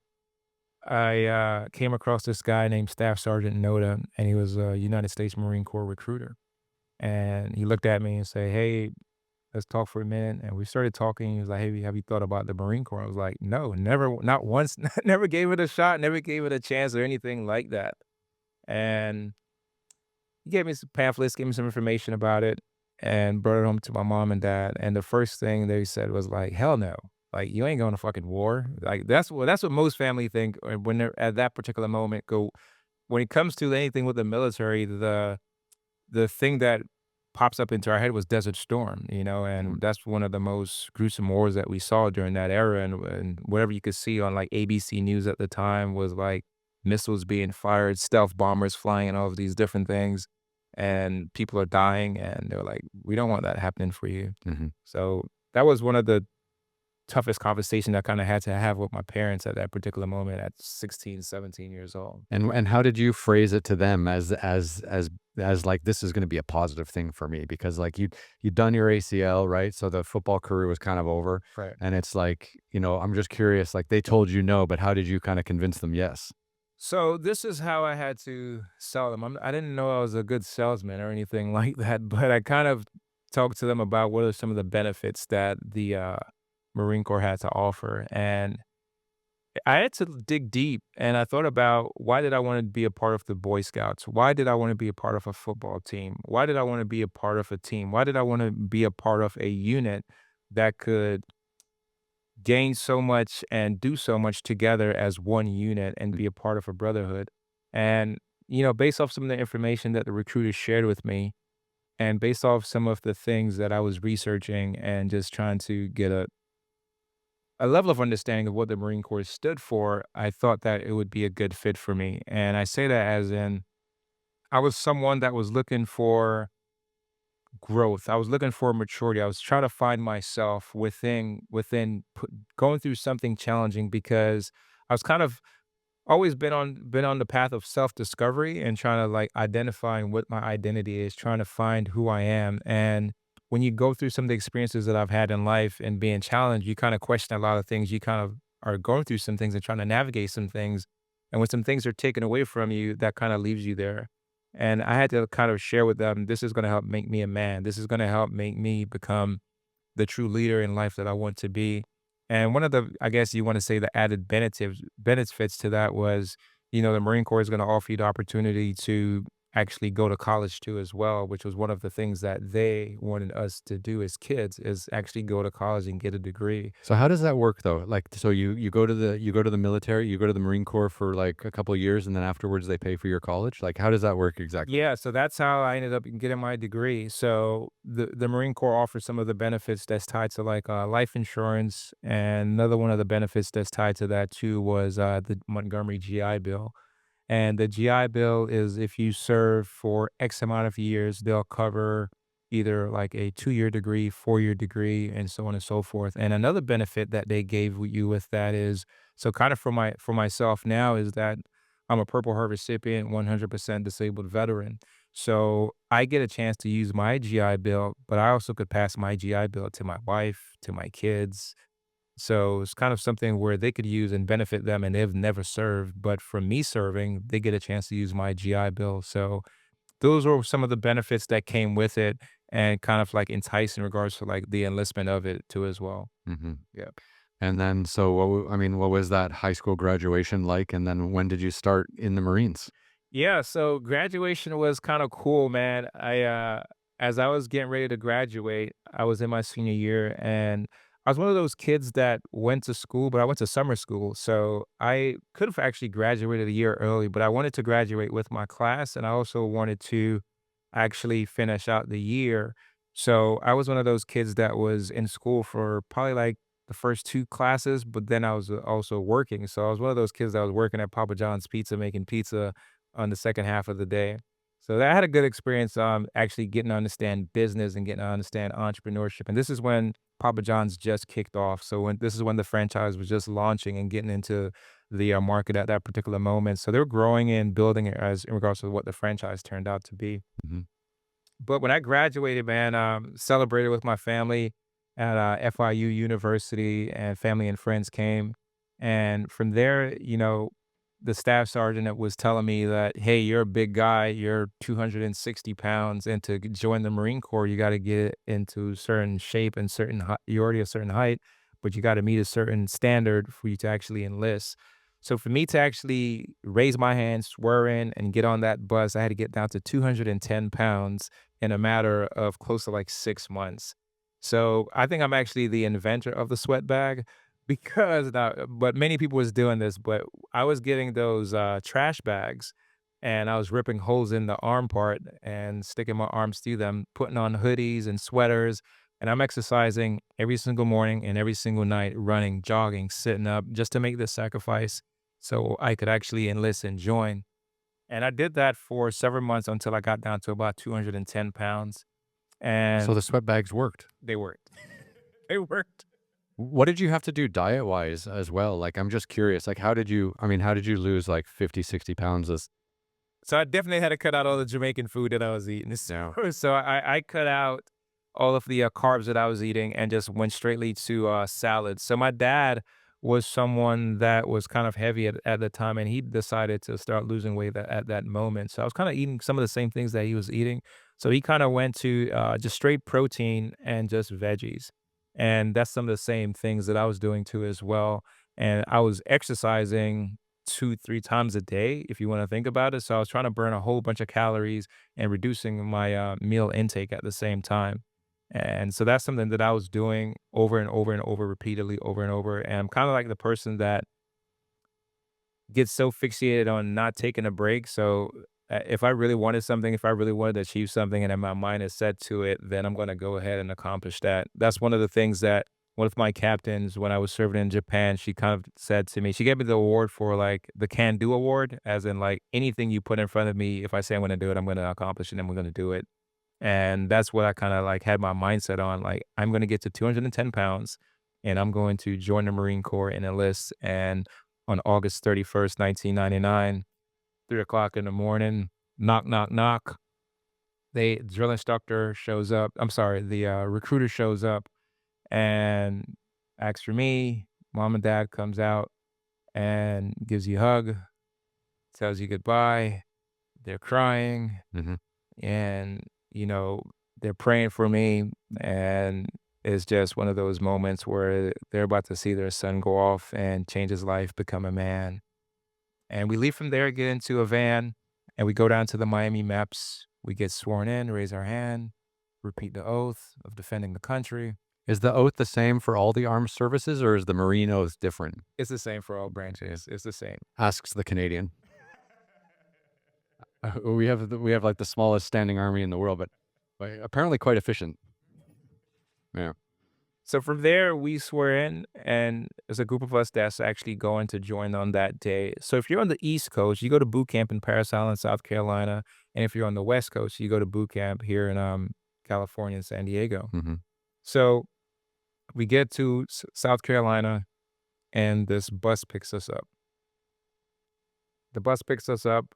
I came across this guy named Staff Sergeant Noda, and he was a United States Marine Corps recruiter. And he looked at me and said, "Hey, let's talk for a minute." And we started talking. He was like, "Hey, have you thought about the Marine Corps?" I was like, "No, never, not once, never gave it a shot, never gave it a chance or anything like that." And he gave me some pamphlets, gave me some information about it, and brought it home to my mom and dad. And the first thing they said was like, "Hell no. Like, you ain't going to fucking war." Like, that's what most family think when they're at that particular moment. Go when it comes to anything with the military, the thing that pops up into our head was Desert Storm, Mhm. and that's one of the most gruesome wars that we saw during that era, and whatever you could see on, like, ABC News at the time was, like, missiles being fired, stealth bombers flying, and all of these different things, and people are dying, and they're like, "We don't want that happening for you." Mhm. So, that was one of the toughest conversation I kinda had to have with my parents at that particular moment at 16, 17 years old. And how did you phrase it to them as like, "This is gonna be a positive thing for me," because, like, you'd done your ACL, right? So the football career was kind of over, Right. and it's like, I'm just curious, like, they told you no, but how did you kinda convince them yes? So this is how I had to sell them. I didn't know I was a good salesman or anything like that, but I kind of talked to them about what are some of the benefits that the Marine Corps had to offer. And I had to dig deep and I thought about why did I want to be a part of the Boy Scouts? Why did I want to be a part of a football team? Why did I want to be a part of a team? Why did I want to be a part of a unit that could gain so much and do so much together as one unit and be a part of a brotherhood. And, based off some of the information that the recruiters shared with me, and based off some of the things that I was researching and just trying to get a level of understanding of what the Marine Corps stood for, I thought that it would be a good fit for me. And I say that as in, I was someone that was looking for growth. I was looking for maturity. I was trying to find myself going through something challenging because I was kind of always been on the path of self-discovery and trying to, like, identifying what my identity is, trying to find who I am, and when you go through some of the experiences that I've had in life and being challenged, you kinda question a lot of things, you kind of are going through some things and trying to navigate some things, and when some things are taken away from you, that kinda leaves you there, and I had to kind of share with them, "This is gonna help make me a man. This is gonna help make me become the true leader in life that I want to be." And one of the, I guess you want to say, the added benefits to that was, the Marine Corps is going to offer you the opportunity to actually go to college too as well, which was one of the things that they wanted us to do as kids is actually go to college and get a degree. So how does that work though? Like, so you go to the military, you go to the Marine Corps for like a couple of years, and then afterwards they pay for your college. Like, how does that work exactly? Yeah, so that's how I ended up getting my degree. So the Marine Corps offers some of the benefits that's tied to, like, life insurance, and another one of the benefits that's tied to that too was the Montgomery GI Bill. And the GI Bill is if you serve for X amount of years, they'll cover either like a 2-year degree, 4-year degree, and so on and so forth. And another benefit that they gave you with that is so kind of for myself now is that I'm a Purple Heart recipient, 100% disabled veteran. So I get a chance to use my GI Bill, but I also could pass my GI Bill to my wife, to my kids, so it's kind of something where they could use and benefit them and they've never served, but from me serving, they get a chance to use my GI Bill. So those were some of the benefits that came with it and kind of like entice in regards to like the enlistment of it too as well. Mhm. Yeah. And then, so what was that high school graduation like? And then when did you start in the Marines? Yeah, so graduation was kind of cool, man. As I was getting ready to graduate, I was in my senior year and I was one of those kids that went to school, but I went to summer school. So I could have actually graduated a year early, but I wanted to graduate with my class and I also wanted to actually finish out the year. So I was one of those kids that was in school for probably like the first 2 classes, but then I was also working. So I was one of those kids that was working at Papa John's Pizza, making pizza on the second half of the day. So I had a good experience, actually getting to understand business and getting to understand entrepreneurship. And this is when Papa John's just kicked off. So this is when the franchise was just launching and getting into the market at that particular moment. So they're growing and building it as in regards to what the franchise turned out to be. Mhm. But when I graduated, man, celebrated with my family at FIU University, and family and friends came. And from there, the staff sergeant that was telling me that, "Hey, you're a big guy, you're 260 pounds, and to join the Marine Corps, you gotta get into certain shape and certain hei you're already a certain height, but you gotta meet a certain standard for you to actually enlist." So for me to actually raise my hand, swear in, and get on that bus, I had to get down to 210 pounds in a matter of close to, like, 6 months. So I think I'm actually the inventor of the sweat bag because now but many people was doing this, but I was getting those, trash bags, and I was ripping holes in the arm part and sticking my arms through them, putting on hoodies and sweaters, and I'm exercising every single morning and every single night, running, jogging, sitting up, just to make this sacrifice so I could actually enlist and join. And I did that for several months until I got down to about 210 pounds, So and the sweat bags worked. they worked. They worked. What did you have to do diet-wise as well? Like, I'm just curious, like, how did you lose, like, 50, 60 pounds as So I definitely had to cut out all the Jamaican food that I was eating. yeah. So I cut out all of the carbs that I was eating and just went straightly to salads. So my dad was someone that was kind of heavy at the time, and he decided to start losing weight at that moment. So I was kind of eating some of the same things that he was eating. So he kind of went to just straight protein and just veggies. And that's some of the same things that I was doing too as well. And I was exercising 2, 3 times a day, if you wanna think about it, so I was trying to burn a whole bunch of calories and reducing my, meal intake at the same time, and so that's something that I was doing over and over and over repeatedly, over and over, and I'm kinda like the person that get so fixated on not taking a break. So, if I really wanted something, if I really wanted to achieve something and then my mind is set to it, then I'm gonna go ahead and accomplish that. That's one of the things that one of my captains, when I was serving in Japan, she kind of said to me, she gave me the award for like the can do award, as in like anything you put in front of me, if I say I'm gonna do it, I'm gonna accomplish it and we're gonna do it. And that's what I kind of like had my mindset on. Like, I'm going to get to 210 pounds and I'm going to join the Marine Corps and enlist. And on August 31st, 1999, 3 o'clock in the morning, knock, knock, knock. The drill instructor shows up. I'm sorry, the recruiter shows up and asks for me. Mom and dad comes out and gives you a hug, tells you goodbye. They're crying. Mhm. And, you know, they're praying for me, and it's just one of those moments where they're about to see their son go off and change his life, become a man. And we leave from there, get into a van, and we go down to the Miami Maps. We get sworn in, raise our hand, repeat the oath of defending the country. Is the oath the same for all the armed services, or is the Marine oath different? It's the same for all branches. It's the same. Asks the Canadian. We have, like, the smallest standing army in the world, but apparently quite efficient. Yeah. So from there, we swear in, and there's a group of us that's actually going to join on that day. So if you're on the East Coast, you go to boot camp in Paris Island, South Carolina, and if you're on the West Coast, you go to boot camp here in California and San Diego. Mhm. So we get to South Carolina, and this bus picks us up. The bus picks us up,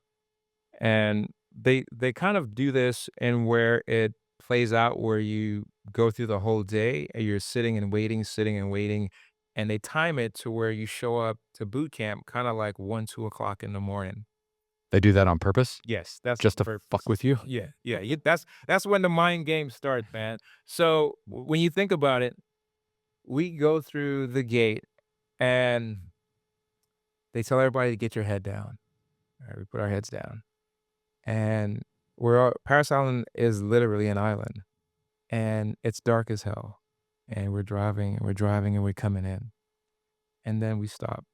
and they kind of do this in where it plays out where you go through the whole day and you're sitting and waiting, and they time it to where you show up to boot camp kinda like 1, 2 o'clock in the morning. They do that on purpose? Yes, that's Just the to fuck purpose. with you? Yeah, yeah, that's when the mind games start, man. So, when you think about it, we go through the gate, and they tell everybody to get your head down. Alright, we put our heads down, and we're all Parris Island is literally an island. And it's dark as hell, and we're driving, and we're coming in, and then we stop,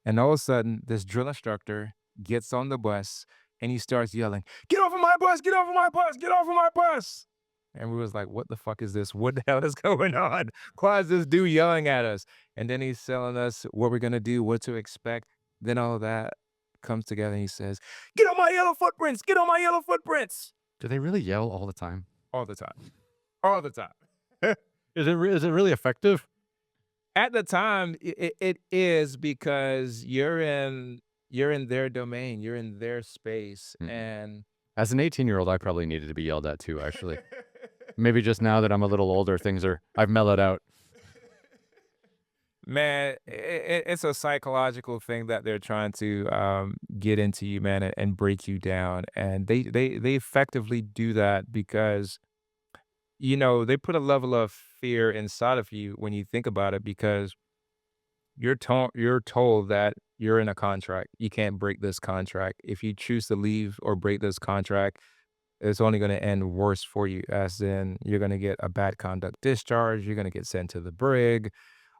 and all of a sudden, this drill instructor gets on the bus, and he starts yelling, "Get off of my bus! Get off of my bus! Get off of my bus!" And we was like, "What the fuck is this? What the hell is going on? Why is this dude yelling at us?" And then he's telling us what we're gonna do, what to expect. Then all of that comes together, and he says, "Get on my yellow footprints! Get on my yellow footprints!" Do they really yell all the time? All the time. All the time. Is it really effective? At the time, it is because you're in their domain, you're in their space, Mm. and As an 18-year-old, I probably needed to be yelled at too, actually. Maybe just now that I'm a little older, I've mellowed out. Man, it's a psychological thing that they're trying to, get into you, man, and break you down, and they effectively do that because, they put a level of fear inside of you when you think about it because you're told that you're in a contract. You can't break this contract. If you choose to leave or break this contract, it's only gonna end worse for you, as in you're gonna get a bad conduct discharge, you're gonna get sent to the brig.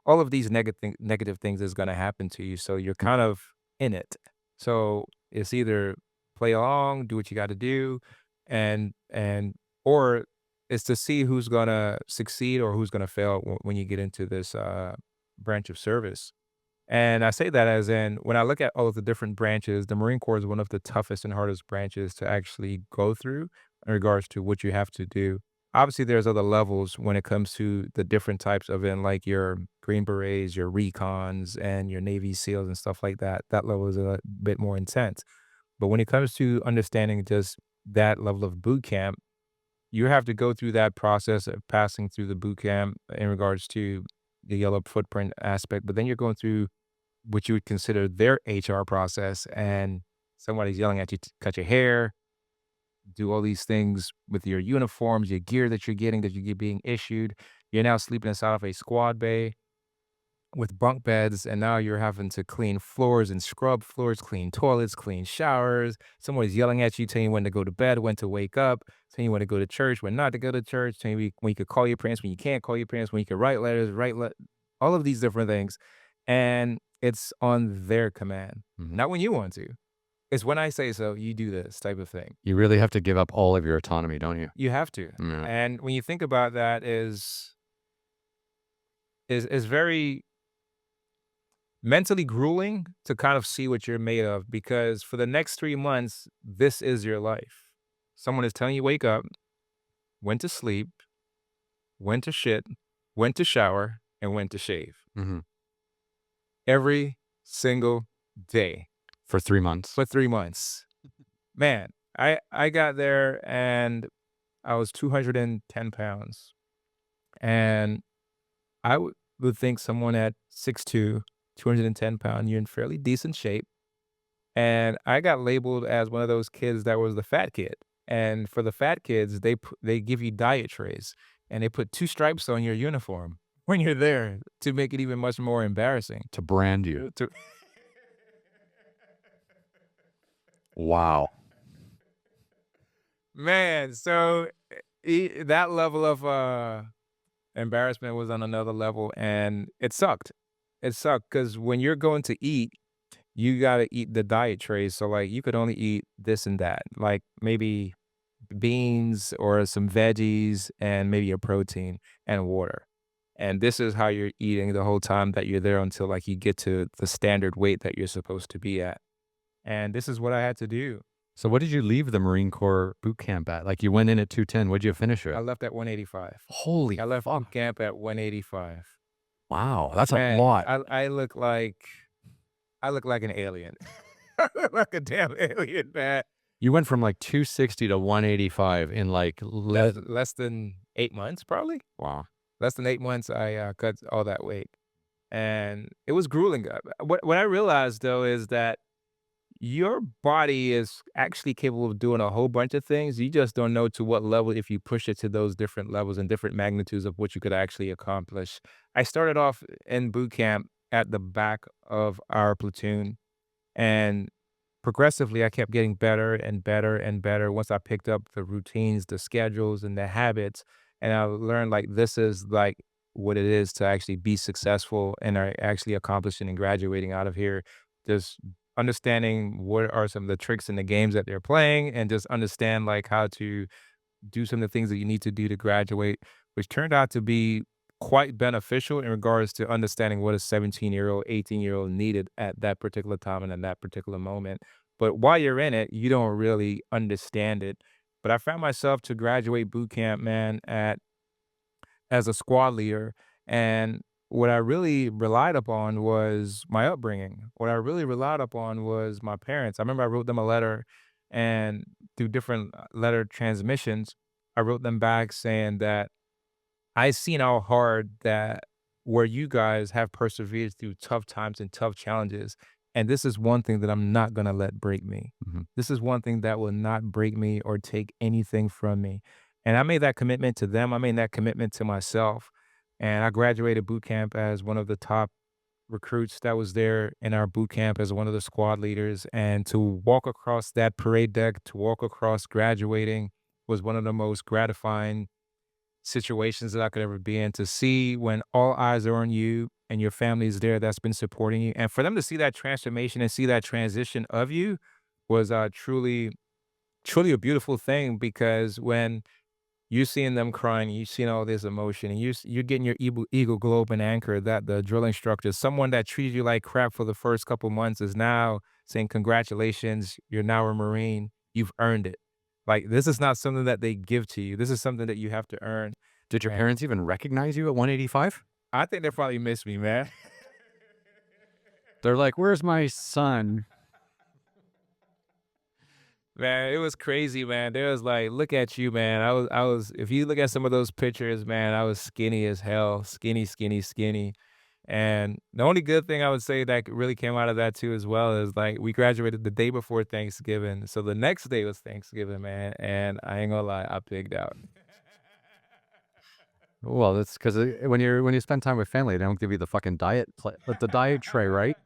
All of these negative things is gonna happen to you, so you're kind of in it. So, it's either play along, do what you gotta do, and or it's to see who's gonna succeed or who's gonna fail when you get into this, branch of service. And I say that as in, when I look at all of the different branches, the Marine Corps is one of the toughest and hardest branches to actually go through in regards to what you have to do. Obviously, there's other levels when it comes to the different types of in like your Green Berets, your recons, and your Navy SEALs and stuff like that. That level is a bit more intense. But when it comes to understanding just that level of boot camp, you have to go through that process of passing through the boot camp in regards to the yellow footprint aspect. But then you're going through what you would consider their HR process, and somebody's yelling at you to cut your hair, do all these things with your uniforms, your gear that you're getting, that you're being issued. You're now sleeping inside of a squad bay with bunk beds, and now you're having to clean floors and scrub floors, clean toilets, clean showers. Somebody's yelling at you, telling you when to go to bed, when to wake up, telling you when to go to church, when not to go to church, telling you when you could call your parents, when you can't call your parents, when you can write letters, all of these different things. And it's on their command, Mhm. not when you want to. It's when I say so, you do this type of thing. You really have to give up all of your autonomy, don't you? You have to. Yeah. And when you think about that is very mentally grueling to kind of see what you're made of because for the next 3 months, this is your life. Someone is telling you wake up, when to sleep, when to shit, when to shower, and when to shave. Mhm. Every single day For 3 months. for 3 months. Man, I got there and I was 210 pounds, and I would think someone at 6'2", 210 pound, you're in fairly decent shape. And I got labeled as one of those kids that was the fat kid. And for the fat kids, they give you diet trays, and they put 2 stripes on your uniform when you're there to make it even much more embarrassing. To brand you. To Wow. Man, so, that level of, embarrassment was on another level, and it sucked. It sucked because when you're going to eat, you gotta eat the diet trays, so, like, you could only eat this and that, like, maybe beans or some veggies and maybe a protein and water. And this is how you're eating the whole time that you're there until like you get to the standard weight that you're supposed to be at. And this is what I had to do. So what did you leave the Marine Corps boot camp at? Like, you went in at 210, what'd you finish I at? left at 185. Holy I left boot fuck. camp at 185. Wow, that's a Man, lot. I look like an alien. I look like a damn alien, man. You went from, like, 260 to 185 in, like, Less than 8 months, probably. wow. Less than 8 months, I cut all that weight. And it was grueling. What I realized though is that your body is actually capable of doing a whole bunch of things. You just don't know to what level if you push it to those different levels and different magnitudes of what you could actually accomplish. I started off in boot camp at the back of our platoon, and progressively, I kept getting better and better and better once I picked up the routines, the schedules, and the habits, and I learned, like, this is, like, what it is to actually be successful and are actually accomplishing and graduating out of here. Just understanding what are some of the tricks in the games that they're playing and just understand, like, how to do some of the things that you need to do to graduate, which turned out to be quite beneficial in regards to understanding what a 17-year-old, 18-year-old needed at that particular time and in that particular moment. But while you're in it, you don't really understand it. But I found myself to graduate boot camp, man, at as a squad leader. And what I really relied upon was my upbringing. What I really relied upon was my parents. I remember I wrote them a letter, and through different letter transmissions, I wrote them back saying that I seen how hard that where you guys have persevered through tough times and tough challenges. And this is one thing that I'm not gonna let break me. Mhm. This is one thing that will not break me or take anything from me. And I made that commitment to them. I made that commitment to myself. And I graduated boot camp as one of the top recruits that was there in our boot camp as one of the squad leaders. And to walk across that parade deck, to walk across graduating was one of the most gratifying situations that I could ever be in. To see when all eyes are on you and your family is there that's been supporting you. And for them to see that transformation and see that transition of you was truly a beautiful thing because when you're seeing them crying, you're seeing all this emotion, and you're getting your Eagle Globe and Anchor that the drill instructor, someone that treated you like crap for the first couple months, is now saying, "Congratulations, you're now a Marine. You've earned it." Like, this is not something that they give to you. This is something that you have to earn. Did your Man, parents even recognize you at 185? I think they probably miss me, man. They're like, "Where's my son?" Man, it was crazy, man. There was like, look at you, man. I was, if you look at some of those pictures, man, I was skinny as hell, skinny, skinny, skinny. And the only good thing I would say that really came out of that too as well is like we graduated the day before Thanksgiving. So the next day was Thanksgiving, man. And I ain't gonna lie, I pigged out. Well, that's because when you spend time with family, they don't give you the fucking the diet tray, right?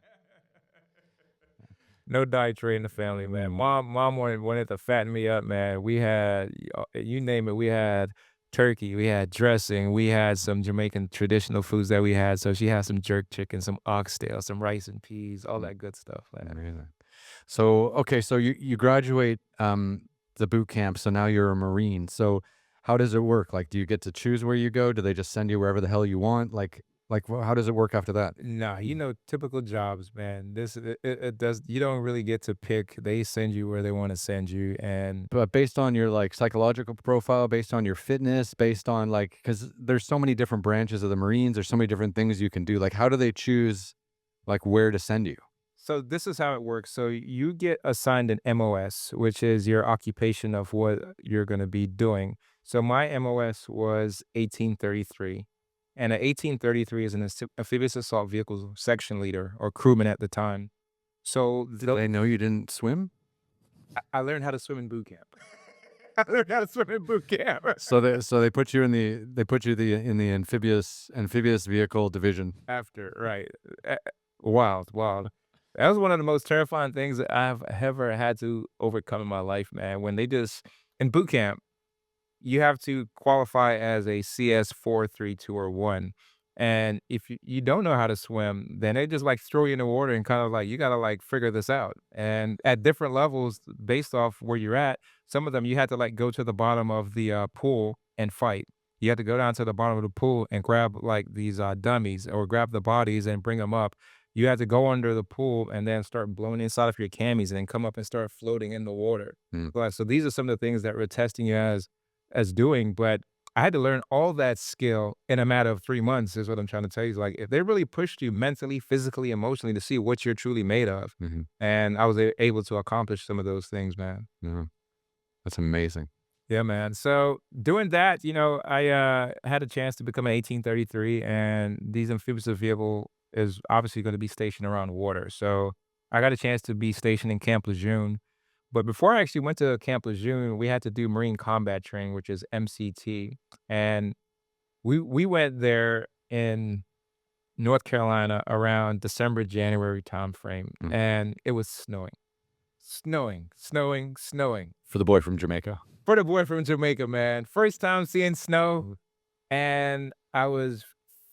No diet tray in the family, man. Mm, Mom wanted to fatten me up, man. We had, you name it, we had turkey, we had dressing, we had some Jamaican traditional foods that we had. So she had some jerk chicken, some oxtail, some rice and peas, all mm, that good stuff, man. amazing. So, okay, so you graduate, the boot camp, so now you're a Marine. So, how does it work? Like, do you get to choose where you go? Do they just send you wherever the hell you want? How does it work after that? Nah, typical jobs, man. It does. You don't really get to pick. They send you where they want to send you, and But based on your, like, psychological profile, based on your fitness, based on, like, because there's so many different branches of the Marines, there's so many different things you can do. Like, how do they choose, like, where to send you? so this is how it works. So you get assigned an MOS, which is your occupation of what you're going to be doing. So my MOS was 1833, and an 1833 is an amphibious assault vehicle section leader or crewman at the time. So Did they know you didn't swim? I learned how to swim in boot camp. I learned how to swim in boot camp. So they put you in the amphibious vehicle division. After, right. Wild, wild. That was one of the most terrifying things that I've ever had to overcome in my life, man. When they just in boot camp, you have to qualify as a CS 432 or 1. And if you don't know how to swim, then they just like throw you in the water and kind of like you got to like figure this out. And at different levels based off where you're at, some of them you had to like go to the bottom of the pool and fight. You had to go down to the bottom of the pool and grab like these dummies or grab the bodies and bring them up. You had to go under the pool and then start blowing inside of your camis and then come up and start floating in the water. Mm, But so these are some of the things that we're testing you as doing, but I had to learn all that skill in a matter of 3 months is what I'm trying to tell you. Is like, if they really pushed you mentally, physically, emotionally to see what you're truly made of, mhm, and I was able to accomplish some of those things, man. yeah, that's amazing. Yeah, man. So doing that, I had a chance to become an 1833, and these amphibious vehicle is obviously going to be stationed around water. So I got a chance to be stationed in Camp Lejeune. But before I actually went to Camp Lejeune, we had to do Marine Combat Training, which is MCT, and we went there in North Carolina around December, January timeframe, Mm. and it was snowing, snowing, snowing, snowing. For the boy from Jamaica. For the boy from Jamaica, man. First time seeing snow, and I was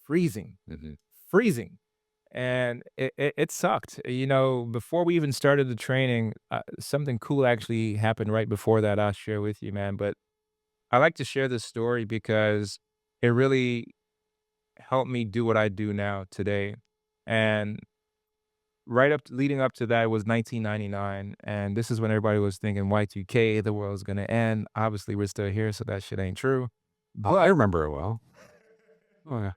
freezing, Mhm. freezing. And it sucked. Before we even started the training, something cool actually happened right before that I'll share with you, man. But I like to share this story because it really helped me do what I do now today. And leading up to that was 1999, and this is when everybody was thinking Y2K, the world's gonna end. Obviously, we're still here, so that shit ain't true. I But remember it well. Oh, yeah.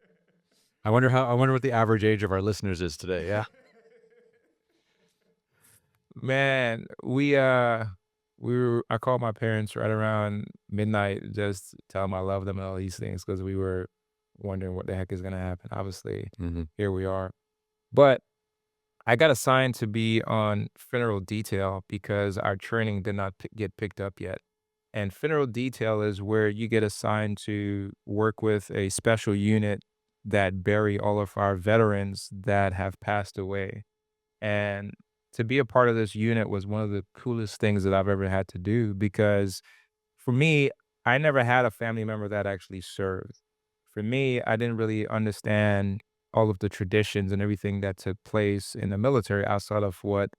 I wonder what the average age of our listeners is today, yeah? man, I called my parents right around midnight, just tell them I love them and all these things because wondering what the heck is gonna happen. Obviously, Mhm. here we are. But I got assigned to be on funeral detail because our training did not get picked up yet. And funeral detail is where you get assigned to work with a special unit that bury all of our veterans that have passed away. And to be a part of this unit was one of the coolest things that I've ever had to do because for me, I never had a family member that actually served. For me, I didn't really understand all of the traditions and everything that took place in the military outside of what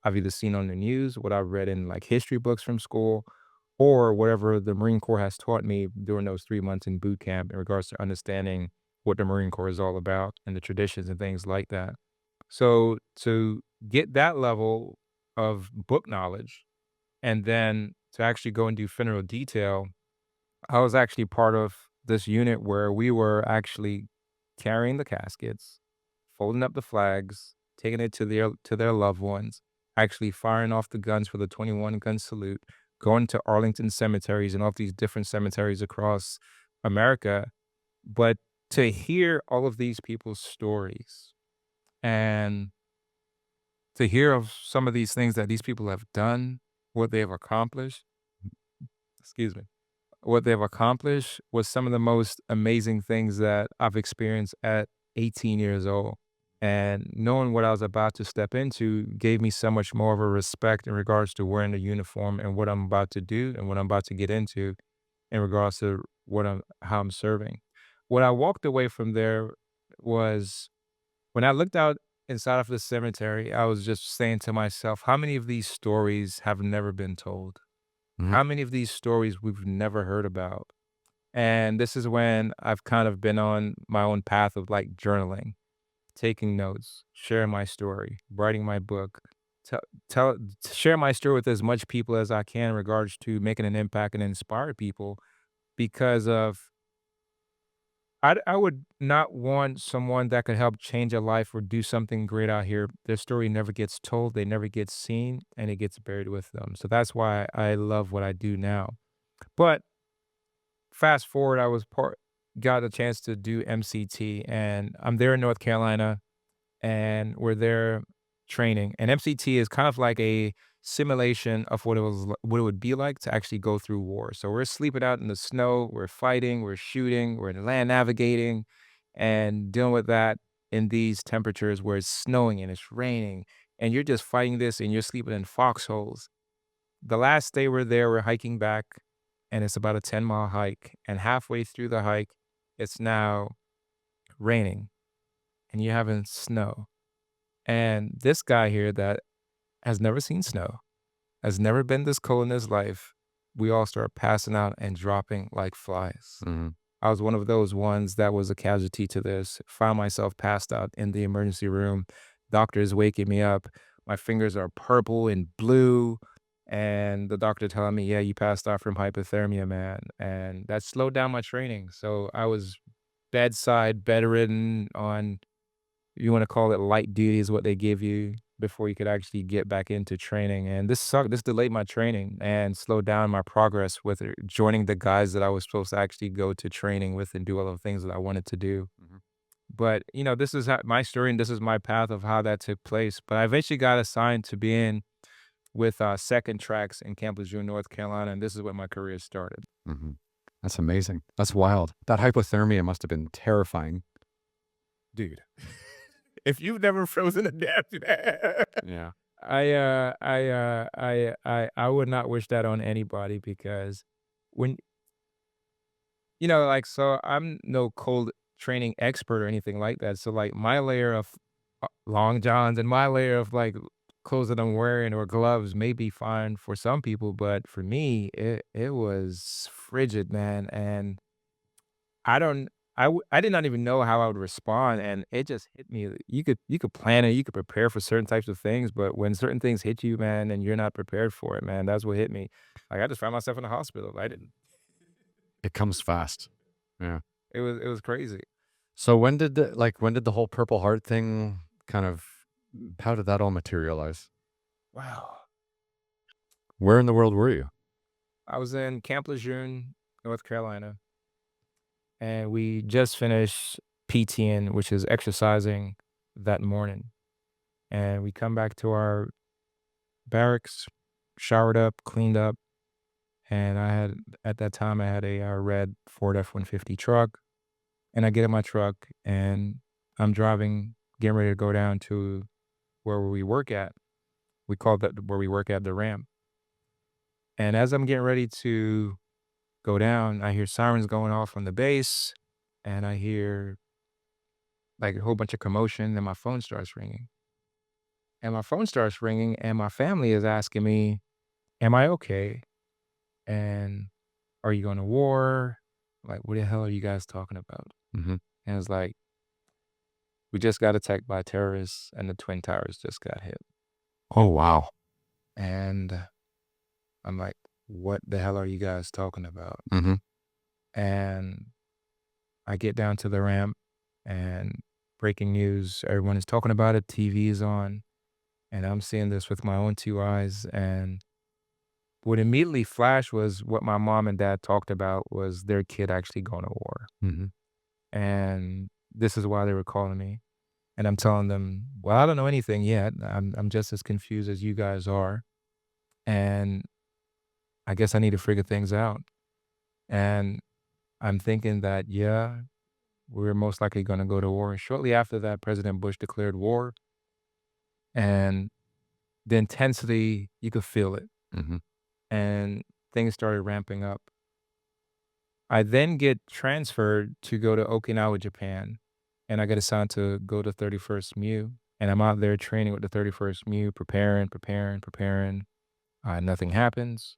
I've either seen on the news, what I've read in like history books from school, or whatever the Marine Corps has taught me during those 3 months in boot camp in regards to understanding what the Marine Corps is all about and the traditions and things like that. So to get that level of book knowledge and then to actually go and do funeral detail, I was actually part of this unit where we were actually carrying the caskets, folding up the flags, taking it to their loved ones, actually firing off the guns for the 21 gun salute, going to Arlington cemeteries and all these different cemeteries across America. But to hear all of these people's stories and to hear of some of these things that these people have done, what they have accomplished, excuse me, what they've accomplished was some of the most amazing things that I've experienced at 18 years old. And knowing what I was about to step into gave me so much more of a respect in regards to wearing the uniform and what I'm about to do and what I'm about to get into in regards to how I'm serving. What I walked away from there was when I looked out inside of the cemetery, I was just saying to myself, how many of these stories have never been told? Mhm. How many of these stories we've never heard about? And this is when I've kind of been on my own path of like journaling, taking notes, sharing my story, writing my book, tell, tell, share my story with as much people as I can in regards to making an impact and inspire people because of I would not want someone that could help change a life or do something great out here. Their story never gets told, they never get seen, and it gets buried with them. So that's why I love what I do now. But fast forward, got a chance to do MCT, and I'm there in North Carolina, and we're there training. And MCT is kind of like a simulation of what it would be like to actually go through war. So we're sleeping out in the snow, we're fighting, we're shooting, we're land navigating, and dealing with that in these temperatures where it's snowing and it's raining, and you're just fighting this, and you're sleeping in foxholes. The last day we're there, we're hiking back, and it's about a 10-mile hike, and halfway through the hike, it's now raining, and you're having snow. And this guy here that has never seen snow, has never been this cold in his life, we all start passing out and dropping like flies. Mhm. I was one of those ones that was a casualty to this. Found myself passed out in the emergency room. Doctor is waking me up. My fingers are purple and blue. And the doctor telling me, yeah, you passed out from hypothermia, man. And that slowed down my training. So I was bedside, bedridden on, you want to call it light duty, is what they give you before you could actually get back into training. And this sucked. This delayed my training and slowed down my progress with joining the guys that I was supposed to actually go to training with and do all the things that I wanted to do. Mhm. But this is my story and this is my path of how that took place. But I eventually got assigned to be in with second tracks in Camp Lejeune, North Carolina, and this is where my career started. Mhm. That's amazing. That's wild. That hypothermia must have been terrifying. Dude, if you've never frozen to death, Yeah. I would not wish that on anybody because when like, so I'm no cold training expert or anything like that. So like my layer of long johns and my layer of like clothes that I'm wearing or gloves may be fine for some people, but for me, it was frigid, man. And I don't I did not even know how I would respond, and it just hit me. You could plan it, you could prepare for certain types of things, but when certain things hit you, man, and you're not prepared for it, man, that's what hit me. Like, I just found myself in the hospital. I didn't It comes fast. Yeah. it was crazy. So when did the whole Purple Heart thing kind of how did that all materialize? Wow. Where in the world were you? I was in Camp Lejeune, North Carolina, and we just finished PTing, which is exercising that morning. And we come back to our barracks, showered up, cleaned up, and I had at that time I had a red Ford F-150 truck, and I get in my truck and I'm driving, getting ready to go down to where we work at. We call that where we work at the ramp. And as I'm getting ready to go down, I hear sirens going off from the base, and I hear like a whole bunch of commotion, and my phone starts ringing. And my phone starts ringing, and my family is asking me, "Am I okay? And are you going to war? Like, what the hell are you guys talking about?" Mhm. And it's like, we just got attacked by terrorists, and the Twin Towers just got hit. Oh, wow. And I'm like, what the hell are you guys talking about? Mhm. And I get down to the ramp, and breaking news, everyone is talking about it, TV is on, and I'm seeing this with my own 2 eyes, and what immediately flashed was what my mom and dad talked about was their kid actually going to war, Mhm. and this is why they were calling me, and I'm telling them, "Well, I don't know anything yet. I'm just as confused as you guys are, and I guess I need to figure things out." And I'm thinking that, yeah, we're most likely gonna go to war, and shortly after that, President Bush declared war, and the intensity, you could feel it, Mhm. and things started ramping up. I then get transferred to go to Okinawa, Japan, and I get assigned to go to 31st MEU, and I'm out there training with the 31st MEU, preparing. Nothing happens,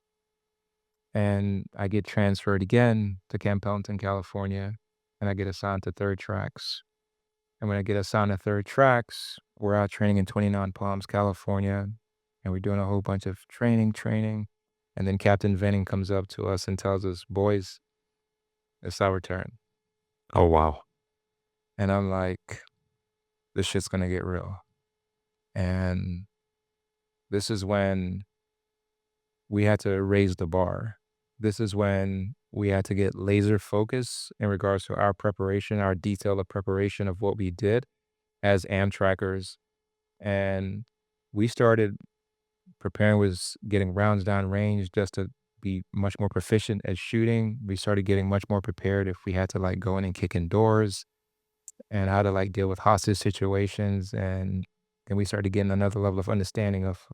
and I get transferred again to Camp Pendleton, California, and I get assigned to 3rd Tracks. And when I get assigned to 3rd Tracks, we're out training in 29 Palms, California, and we're doing a whole bunch of training, and then Captain Venning comes up to us and tells us, "Boys, it's our turn." Oh, wow. And I'm like, "This shit's gonna get real." And this is when we had to raise the bar. This is when we had to get laser focus in regards to our preparation, our detail of preparation of what we did as Amtrackers. And we started preparing was getting rounds down range just to be much more proficient at shooting. We started getting much more prepared if we had to like go in and kick in doors and how to like deal with hostage situations. And then we started getting another level of understanding of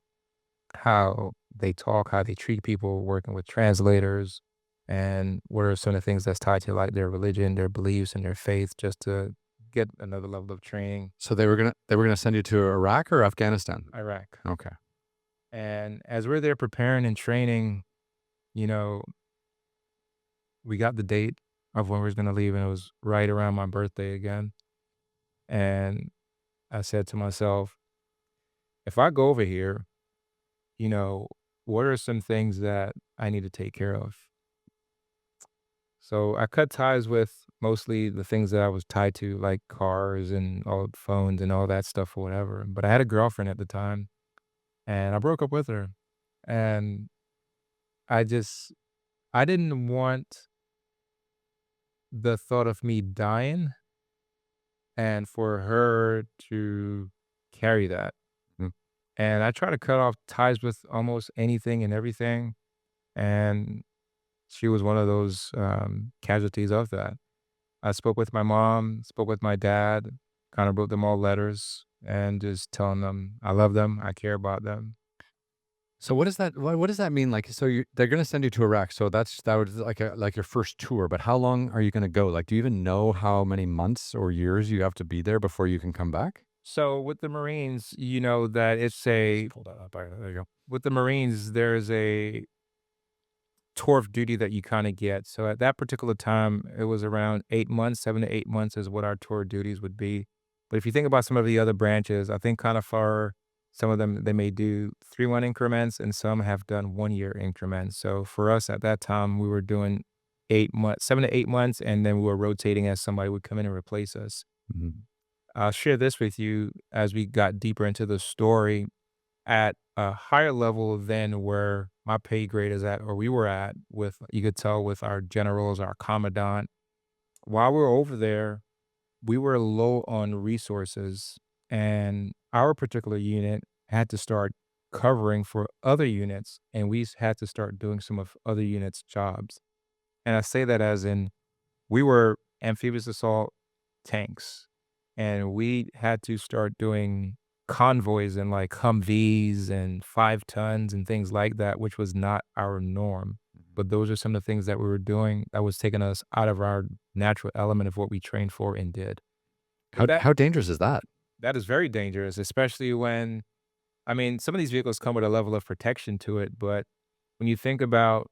how they talk, how they treat people, working with translators, and what are some of the things that's tied to like their religion, their beliefs, and their faith, just to get another level of training. So they were gonna send you to Iraq or Afghanistan? Iraq. Okay. And as we're there preparing and training, you know, we got the date of when we was gonna leave, and it was right around my birthday again. And I said to myself, if I go over here, you know, what are some things that I need to take care of? So I cut ties with mostly the things that I was tied to, like cars and all phones and all that stuff or whatever. But I had a girlfriend at the time, and I broke up with her. And I just I didn't want the thought of me dying and for her to carry that. Mm. And I try to cut off ties with almost anything and everything, and she was one of those, casualties of that. I spoke with my mom, spoke with my dad, kinda wrote them all letters and just telling them I love them, I care about them. So what does that mean? Like, so they're gonna send you to Iraq, so that was like your first tour, but how long are you gonna go? Like, do you even know how many months or years you have to be there before you can come back? So with the Marines, you know that it's a Pull that up. There you go. with the Marines, there's a tour of duty that you kinda get. So at that particular time, it was around 8 months, 7 to 8 months is what our tour duties would be. But if you think about some of the other branches, I think kind of for some of them, they may do 3-month increments and some have done 1-year increments. So for us at that time, we were doing 8 months, 7 to 8 months, and then we were rotating as somebody would come in and replace us. Mhm. I'll share this with you as we got deeper into the story at a higher level than where my pay grade is at or we were at with you could tell with our generals, our commandant. while we were over there, we were low on resources, and our particular unit had to start covering for other units, and had to start doing some of other units' jobs. And I say that as in we were amphibious assault tanks, and we had to start doing convoys in like Humvees and 5 tons and things like that, which was not our norm. But those are some of the things that we were doing that was taking us out of our natural element of what we trained for and did. But How dangerous is that? that is very dangerous, especially when I mean, some of these vehicles come with a level of protection to it, but when you think about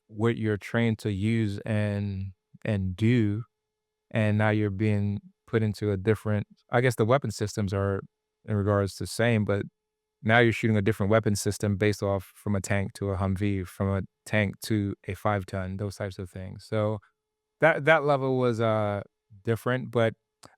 what you're trained to use and do, and now you're being put into a different I guess the weapon systems are in regards to same, but now you're shooting a different weapon system based off from a tank to a Humvee, from a tank to a 5 ton, those types of things. So that level was, different, but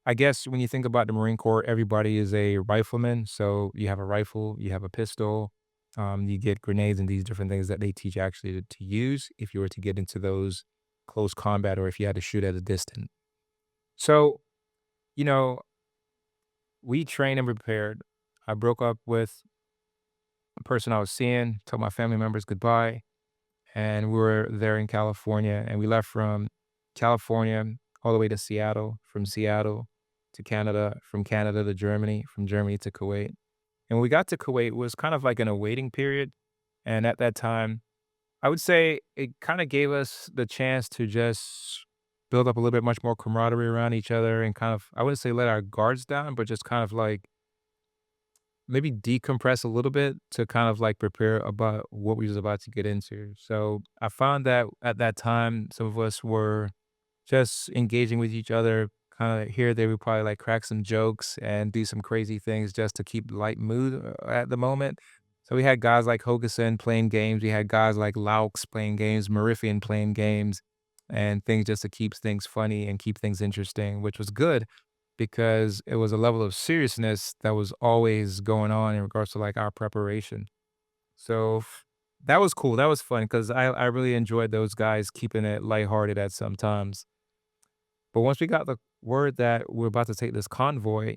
I guess when you think about the Marine Corps, everybody is a rifleman, so you have a rifle, you have a pistol, you get grenades and these different things that they teach actually to use if you were to get into those close combat or if you had to shoot at a distance. So, you know, we trained and prepared. I broke up with a person I was seeing, told my family members goodbye, and we were there in California, and we left from California all the way to Seattle, from Seattle to Canada, from Canada to Germany, from Germany to Kuwait. And when we got to Kuwait, it was kind of like in a waiting period. And at that time, I would say it kind of gave us the chance to just build up a little bit much more camaraderie around each other and kind of, I wouldn't say let our guards down, but just kind of like maybe decompress a little bit to kind of like prepare about what we was about to get into. So I found that at that time, some of us were just engaging with each other, kind of here, they would probably like crack some jokes and do some crazy things just to keep light mood at the moment. So we had guys like Hogason playing games. We had guys like Laux playing games, Marifian playing games and things just to keep things funny and keep things interesting, which was good because it was a level of seriousness that was always going on in regards to like our preparation. So that was cool. That was fun because I really enjoyed those guys keeping it lighthearted at some times. But once we got the word that we're about to take this convoy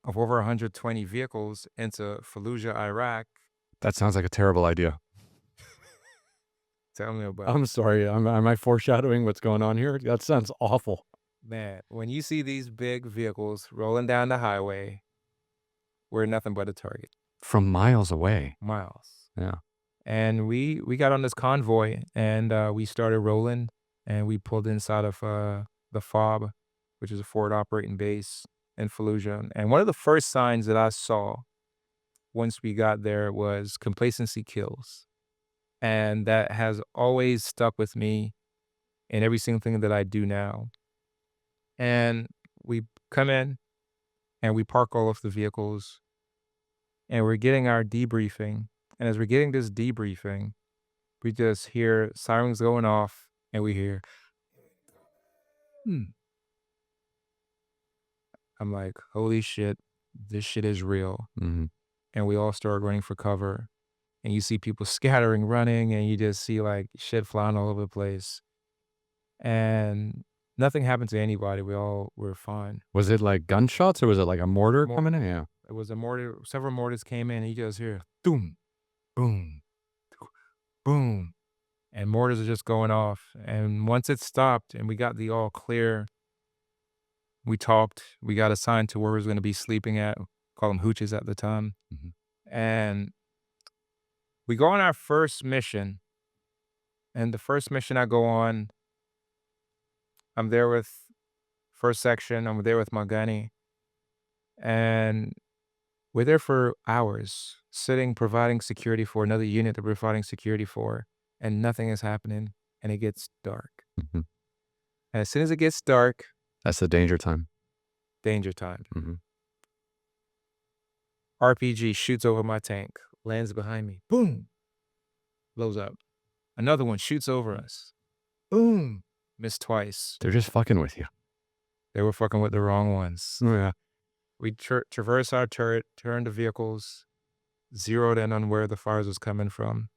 of over 120 vehicles into Fallujah, Iraq, That sounds like a terrible idea. tell me about I'm it. sorry, am I foreshadowing what's going on here? That sounds awful. Man, when you see these big vehicles rolling down the highway, we're nothing but a target, From miles away. miles. Yeah. And we got on this convoy and we started rolling and we pulled inside of the FOB, which is a forward operating base in Fallujah. And one of the first signs that I saw once we got there was complacency kills. And that has always stuck with me in every single thing that I do now. And we come in and we park all of the vehicles and we're getting our debriefing. And as we're getting this debriefing, we just hear sirens going off and we hear, "Hmm." I'm like, holy shit, this shit is real. Mhm. And we all start running for cover. And you see people scattering, running, and you just see like shit flying all over the place. And nothing happened to anybody. We all were fine. Was it like gunshots or was it like a mortar More, coming in? Yeah. it was a mortar, several mortars came in, and you just hear boom, boom, boom. And mortars are just going off. And once it stopped and we got the all clear, we talked. We got assigned to where we was gonna be sleeping at, call them hooches at the time, Mhm. and we go on our first mission, and the first mission I go on, I'm there with first section, I'm there with my gunny, and we're there for hours, sitting, providing security for another unit that we're providing security for, and nothing is happening, and it gets dark. Mhm. And as soon as it gets dark, That's the danger time. danger time. Mhm. RPG shoots over my tank, lands behind me, boom, blows up. Another one shoots over us. Boom! Missed twice. They're just fucking with you. They were fucking with the wrong ones. Oh, yeah. We traversed our turret, turned the vehicles, zeroed in on where the fires was coming from,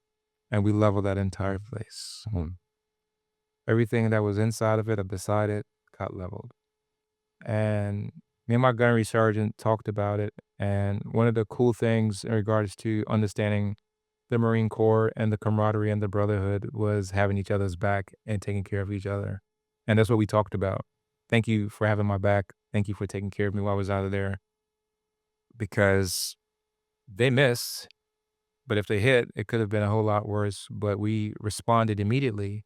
and we leveled that entire place. Mhm. Everything that was inside of it or beside it got leveled. And me and my gunnery sergeant talked about it. And one of the cool things in regards to understanding the Marine Corps and the camaraderie and the brotherhood was having each other's back and taking care of each other. And that's what we talked about. Thank you for having my back. Thank you for taking care of me while I was out of there because they missed, but if they hit, it could have been a whole lot worse. But we responded immediately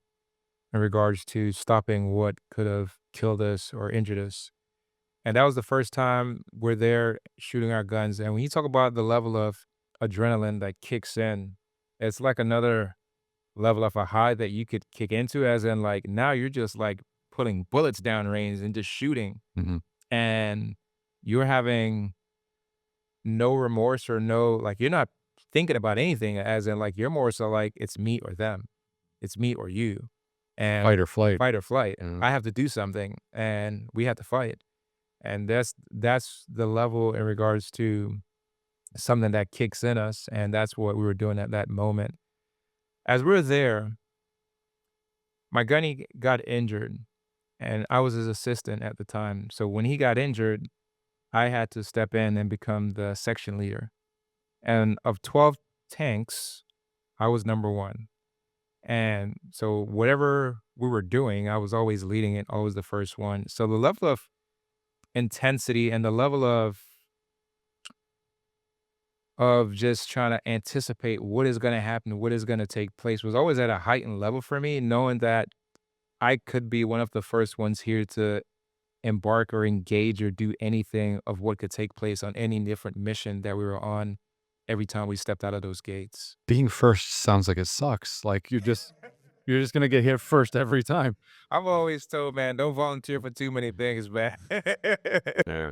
in regards to stopping what could have killed us or injured us. And that was the first time we're there shooting our guns. And when you talk about the level of adrenaline that kicks in, it's like another level of a high that you could kick into, as in, like, now you're just like putting bullets down range and just shooting. Mhm. And you're having no remorse or no, like, you're not thinking about anything, as in, like, you're more so like, it's me or them, it's me or you. And Fight or flight. fight or flight. Yeah. I have to do something and we have to fight. And that's the level in regards to something that kicks in us, and that's what we were doing at that moment. As we were there, my gunny got injured, and I was his assistant at the time. So when he got injured, I had to step in and become the section leader. And of 12 tanks, I was number 1. And so whatever we were doing, I was always leading it, always the first one. So the level of intensity and the level of just trying to anticipate what is gonna happen, what is gonna take place was always at a heightened level for me, knowing that I could be one of the first ones here to embark or engage or do anything of what could take place on any different mission that we were on every time we stepped out of those gates. Being first sounds like it sucks. Like, you're just gonna get hit first every time. I'm always told, man, don't volunteer for too many things, man. Yeah.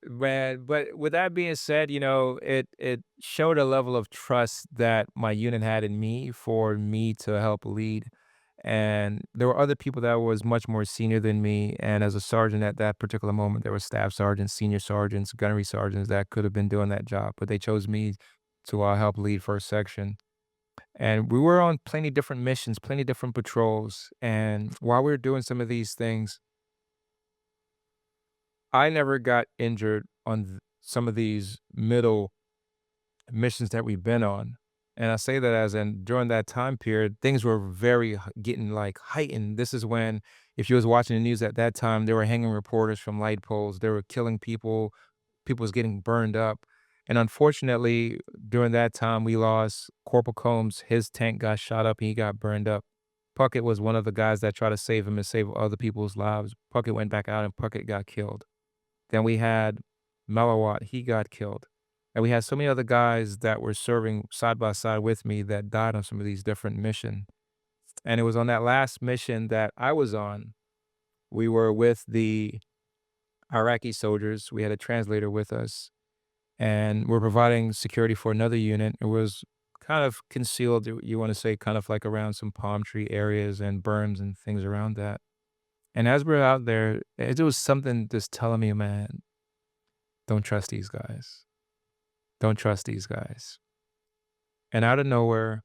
Man, but with that being said, it showed a level of trust that my unit had in me for me to help lead. And there were other people that was much more senior than me. And as a sergeant at that particular moment, there were staff sergeants, senior sergeants, gunnery sergeants that could have been doing that job, but they chose me to help lead first section. And we were on plenty different missions, plenty different patrols. And while we were doing some of these things, I never got injured on some of these middle missions that we've been on. And I say that as in during that time period, things were getting like heightened. This is when, if you was watching the news at that time, they were hanging reporters from light poles. They were killing people. People was getting burned up. And unfortunately, during that time, we lost Corporal Combs. His tank got shot up and he got burned up. Puckett was one of the guys that tried to save him and save other people's lives. Puckett went back out and Puckett got killed. Then we had Melawat, he got killed. And we had so many other guys that were serving side by side with me that died on some of these different missions. And it was on that last mission that I was on, we were with the Iraqi soldiers. We had a translator with us, and we're providing security for another unit. It was kind of concealed, you want to say, kind of like around some palm tree areas and berms and things around that. And as we're out there, it was something just telling me, man, don't trust these guys. Don't trust these guys. And out of nowhere,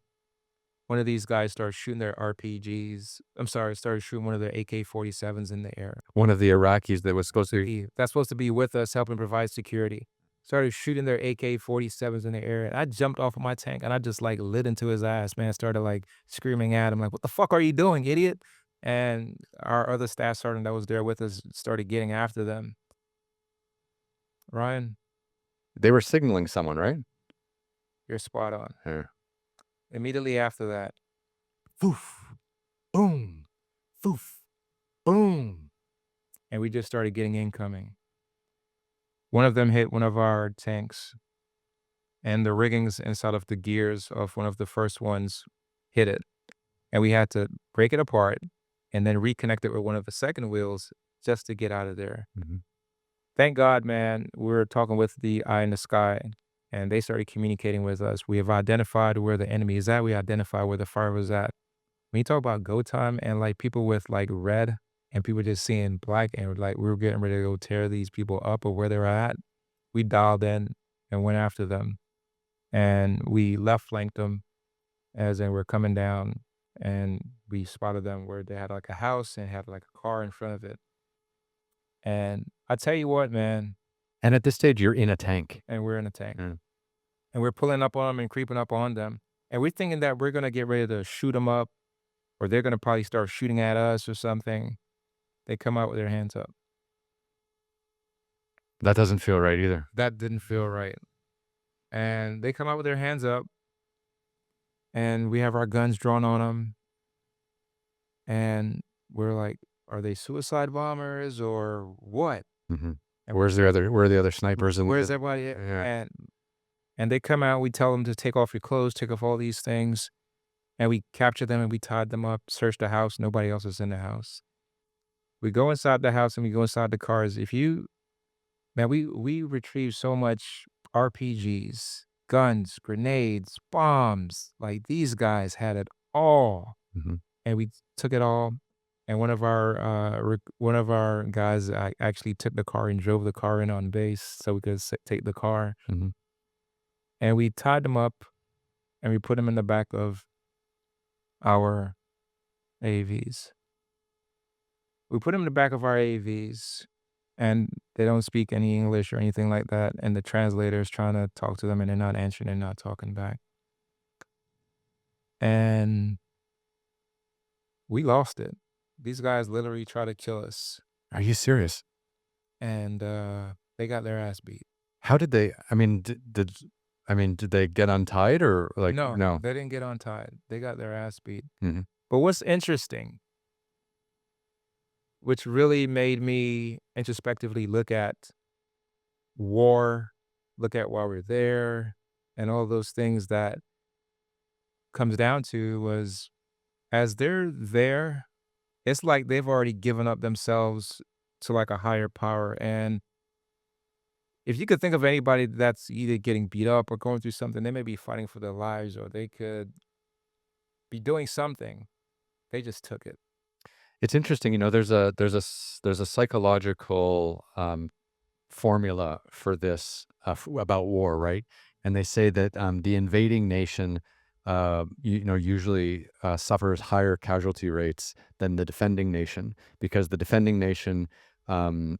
one of these guys started shooting their RPGs. I'm sorry, started shooting one of their AK-47s in the air. One of the Iraqis that was supposed to. That's supposed to be with us helping provide security. Started shooting their AK-47s in the air. And I jumped off of my tank and I just like lit into his ass, man. Started like screaming at him, like, what the fuck are you doing, idiot? And our other staff sergeant that was there with us started getting after them. Ryan, They were signaling someone, right? you're spot on. Yeah. Immediately after that, poof, boom, poof, boom. And we just started getting incoming. One of them hit one of our tanks, and the riggings inside of the gears of one of the first ones hit it. And we had to break it apart and then reconnect it with one of the second wheels just to get out of there. Mhm. Thank God, man, we were talking with the eye in the sky, and they started communicating with us. We have identified where the enemy is at. We identified where the fire was at. When you talk about go time and like people with like red and people just seeing black and like we were getting ready to go tear these people up or where they're at, we dialed in and went after them. And we left flanked them as in we're coming down. and we spotted them where they had, like, a house and had, like, a car in front of it, and I tell you what, man, And at this stage, you're in a tank. and we're in a tank, Mm, and we're pulling up on them and creeping up on them, and we're thinking that we're gonna get ready to shoot them up, or they're gonna probably start shooting at us or something. They come out with their hands up. that doesn't feel right either. That didn't feel right, and they come out with their hands up, and we have our guns drawn on them, and we're like, "Are they suicide bombers or what?" Mhm. And Where are the other snipers and where's everybody at? yeah. And they come out, we tell them to take off your clothes, take off all these things, and we capture them and we tied them up, search the house, nobody else is in the house. We go inside the house and we go inside the cars. If you man, we retrieved so much RPGs, guns, grenades, bombs, like, these guys had it all, Mhm, and we took it all, and one of our guys actually took the car and drove the car in on base so we could s take the car, mhm. and we tied them up, and we put them in the back of our AVs. We put them in the back of our AVs, and they don't speak any English or anything like that, and the translator is trying to talk to them, and they're not answering, they're not talking back. And we lost it. These guys literally tried to kill us, Are you serious? and, they got their ass beat. How did they I mean, did they get untied or, like No, no? they didn't get untied. They got their ass beat. Mhm, But what's interesting, which really made me introspectively look at war, look at why we're there, and all those things that comes down to was as they're there, it's like they've already given up themselves to like a higher power. And if you could think of anybody that's either getting beat up or going through something, they may be fighting for their lives or they could be doing something. They just took it. it's interesting, there's a psychological, formula for this, about war, right? And they say that the invading nation, usually suffers higher casualty rates than the defending nation because the defending nation, and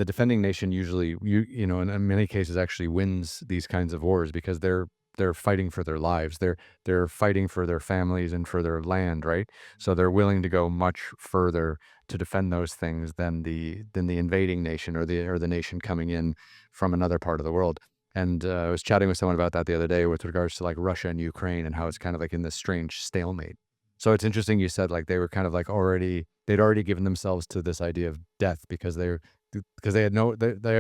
the defending nation usually, in many cases actually wins these kinds of wars because they're fighting for their lives. They're fighting for their families and for their land, right? So they're willing to go much further to defend those things than the invading nation or the nation coming in from another part of the world. And I was chatting with someone about that the other day with regards to like Russia and Ukraine and how it's kind of like in this strange stalemate. So it's interesting you said like they were kind of like they'd already given themselves to this idea of death because they have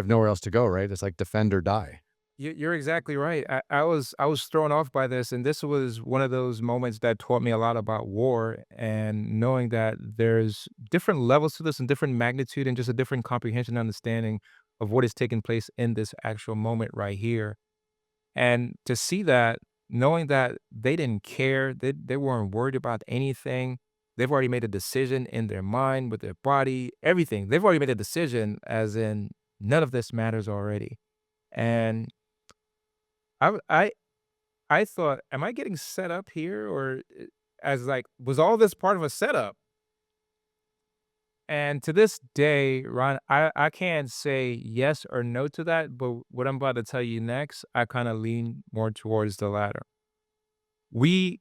nowhere else to go, right? It's like defend or die. You're exactly right. I was thrown off by this, and this was one of those moments that taught me a lot about war and knowing that there's different levels to this and different magnitude and just a different comprehension and understanding of what is taking place in this actual moment right here. And to see that, knowing that they didn't care, they weren't worried about anything. They've already made a decision in their mind, with their body, everything. They've already made a decision as in none of this matters already. And I w I thought, "Am I getting set up here?" Or, as, like, was all this part of a setup? And to this day, Ron, I can't say yes or no to that, but what I'm about to tell you next, I kinda lean more towards the latter. We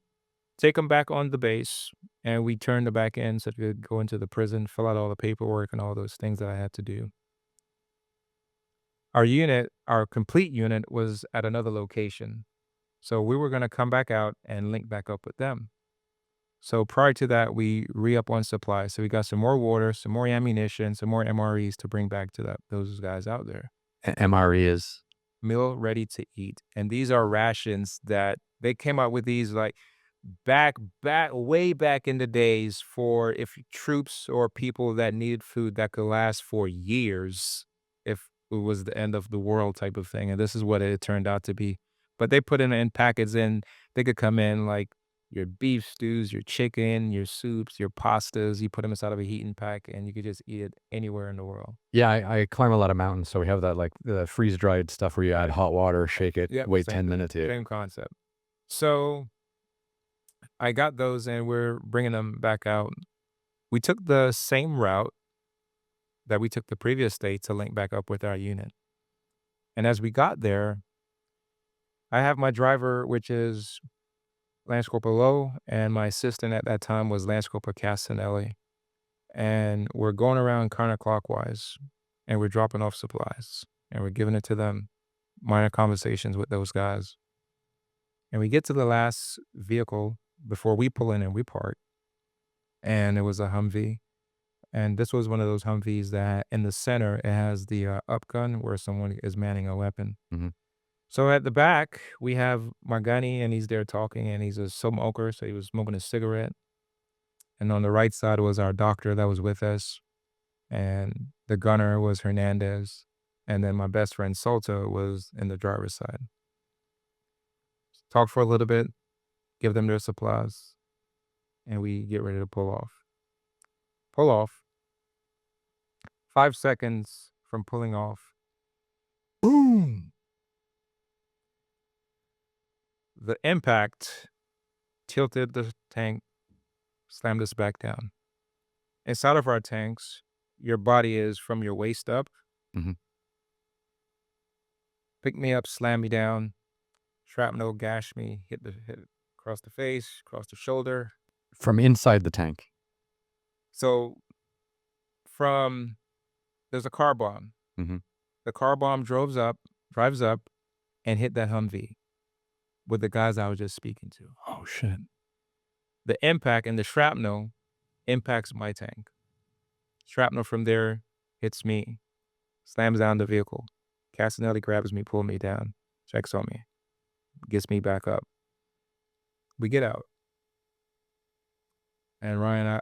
take them back on the base, and we turn the back end so they could go into the prison, fill out all the paperwork and all those things that I had to do. Our complete unit was at another location, so we were gonna come back out and link back up with them. So prior to that, we re-up on supply. So we got some more water, some more ammunition, some more MREs to bring back to those guys out there. MRE is Meal ready to eat. And these are rations that they came out with these like way back in the days for if troops or people that needed food that could last for years if it was the end of the world type of thing. And this is what it turned out to be. But they put in packets and they could come in like your beef stews, your chicken, your soups, your pastas. You put them inside of a heating pack and you could just eat it anywhere in the world. yeah, I climb a lot of mountains, so we have that like the freeze dried stuff where you add Right. hot water, shake it, Yep. wait Same 10 thing. minutes. Yeah. Same concept. So I got those and we're bringing them back out. We took the same route that we took the previous day to link back up with our unit. And as we got there, I have my driver, which is Lance Corporal Lowe, and my assistant at that time was Lance Corporal Castanelli. And we're going around counterclockwise and we're dropping off supplies and we're giving it to them, minor conversations with those guys. And we get to the last vehicle before we pull in and we park, and it was a Humvee. And this was one of those Humvees that in the center, it has the up gun where someone is manning a weapon. Mhm. So at the back, we have Margani, and he's there talking, and he's a smoker, so he was smoking a cigarette. And on the right side was our doctor that was with us, and the gunner was Hernandez, and then my best friend Salta was in the driver's side. Talk for a little bit, give them their supplies, and we get ready to pull off. Pull off. 5 seconds from pulling off, boom! The impact tilted the tank, slammed us back down. Inside of our tanks, your body is from your waist up. Mhm. Picked me up, slammed me down, shrapnel gashed me, hit across the face, across the shoulder. From inside the tank. So from there's a car bomb. Mhm. The car bomb drives up and hit that Humvee with the guys I was just speaking to. Oh, shit. The impact and the shrapnel impacts my tank. Shrapnel from there hits me, slams down the vehicle. Castanelli grabs me, pulls me down, checks on me, gets me back up. We get out. And Ryan,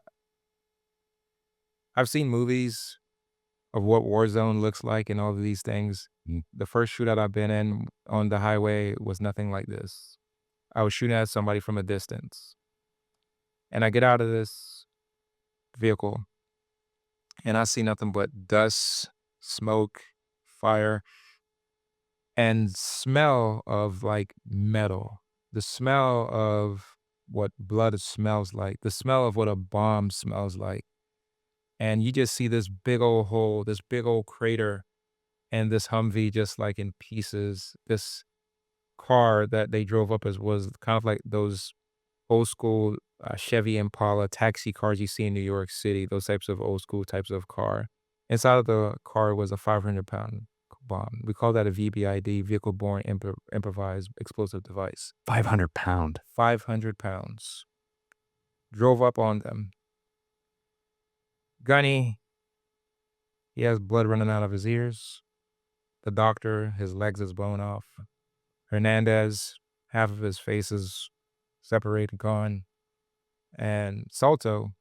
I've seen movies of what war zone looks like and all of these things. Mhm. The first shootout I've been in on the highway was nothing like this. I was shooting at somebody from a distance. And I get out of this vehicle and I see nothing but dust, smoke, fire, and smell of like metal. The smell of what blood smells like, the smell of what a bomb smells like. And you just see this big old hole, this big old crater, and this Humvee just like in pieces. This car that they drove up as was kind of like those old school Chevy Impala taxi cars you see in New York City, those types of old school types of car. Inside of the car was a 500-pound bomb. We call that a VBID, vehicle borne improvised explosive device. 500 pound. 500 pounds. Drove up on them. Gunny, he has blood running out of his ears. The doctor, his legs is blown off. Hernandez, half of his face is separated, gone. And Salto,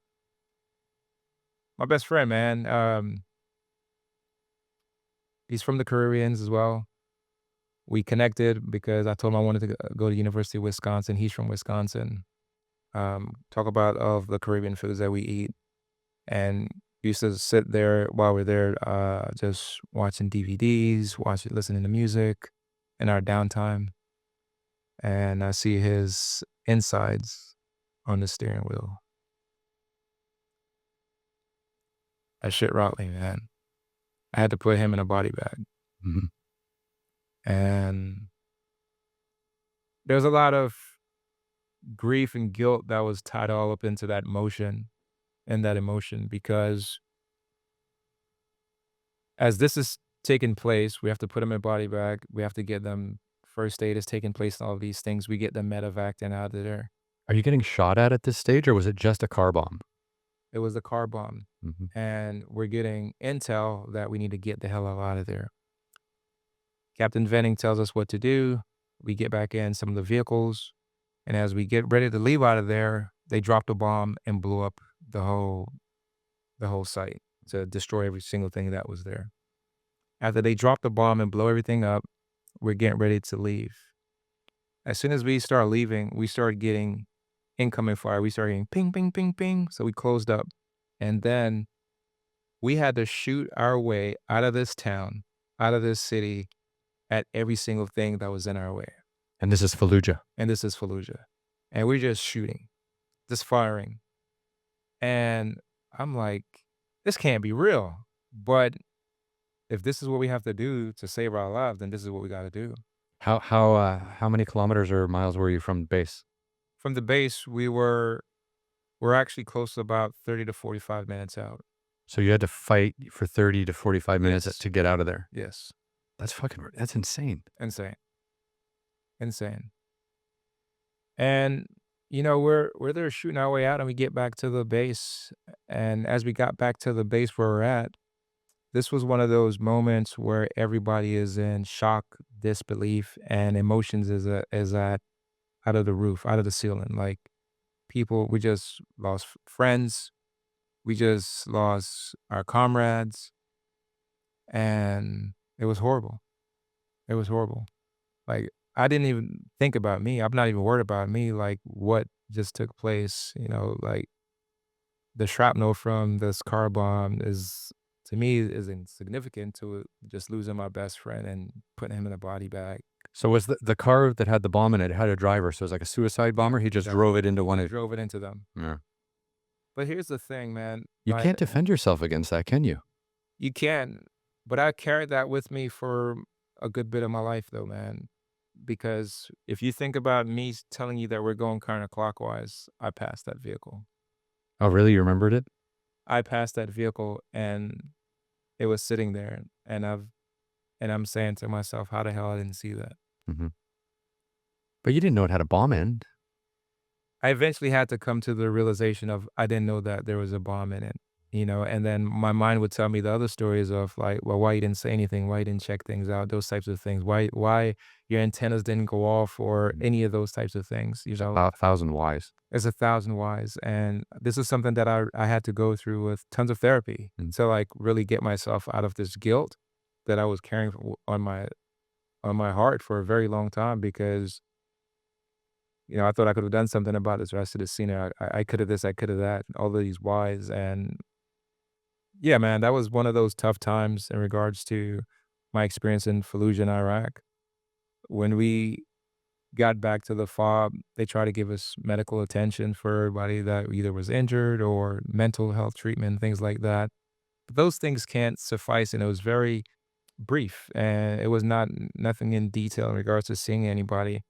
my best friend, man, he's from the Caribbeans as well. We connected because I told him I wanted to go to University of Wisconsin. He's from Wisconsin. Talk about all of the Caribbean foods that we eat. And we used to sit there while we're there, just watching DVDs, listening to music in our downtime. And I see his insides on the steering wheel. That shit rocked me, man. I had to put him in a body bag. Mhm. And there's a lot of grief and guilt that was tied all up into that motion and that emotion because as this is taking place, we have to put them in a body bag. We have to get them first aid is taking place and all of these things. We get them medevaced and out of there. Are you getting shot at this stage, or was it just a car bomb? It was a car bomb. Mhm. And we're getting intel that we need to get the hell out of there. Captain Venning tells us what to do. We get back in some of the vehicles. And as we get ready to leave out of there, they dropped a bomb and blew up the whole site to destroy every single thing that was there. After they drop the bomb and blow everything up, we're getting ready to leave. As soon as we start leaving, we start getting incoming fire. We start getting ping, ping, ping, ping. So we closed up. And then we had to shoot our way out of this town, out of this city, at every single thing that was in our way. And this is Fallujah. And this is Fallujah. And we're just shooting. just firing. And I'm like, "This can't be real." But if this is what we have to do to save our lives, then this is what we gotta do. How many kilometers or miles were you from base? From the base, we're actually close to about 30 to 45 minutes out. So you had to fight for 30 to 45 minutes Yes. to get out of there. Yes. That's insane. Insane. Insane. And, we're there shooting our way out, and we get back to the base, and as we got back to the base where we're at, this was one of those moments where everybody is in shock, disbelief, and emotions is at out of the roof, out of the ceiling. Like, people we just lost friends, we just lost our comrades, and it was horrible. It was horrible. Like, I didn't even think about me. I'm not even worried about me, like, what just took place, like, the shrapnel from this car bomb is to me, is insignificant to just losing my best friend and putting him in a body bag. So was the car that had the bomb in it, had a driver, so it was like a suicide Yeah, bomber? He just exactly. drove it into He one just of drove it into them. Yeah. But here's the thing, man, You like, can't defend yourself against that, can you? you can, but I carried that with me for a good bit of my life though, man, because if you think about me telling you that we're going counterclockwise, I passed that vehicle. Oh, really? You remembered it? I passed that vehicle and it was sitting there and I'm saying to myself, "How the hell I didn't see that?" Mhm. But you didn't know it had a bomb in. I eventually had to come to the realization of I didn't know that there was a bomb in it, and then my mind would tell me the other stories of like, well, why you didn't say anything, why you didn't check things out, those types of things, why your antennas didn't go off or Mhm. any of those types of things, There's a thousand whys. There's a thousand whys, and this is something that I had to go through with tons of therapy Mm. to like really get myself out of this guilt that I was carrying on my heart for a very long time because I thought I could have done something about this, or I should have seen it. I could have this, I could have that, all of these whys. And yeah, man, that was one of those tough times in regards to my experience in Fallujah in Iraq. When we got back to the fob, they tried to give us medical attention for everybody that either was injured or mental health treatment, things like that. But those things can't suffice. And it was very brief and it was nothing in detail in regards to seeing anybody.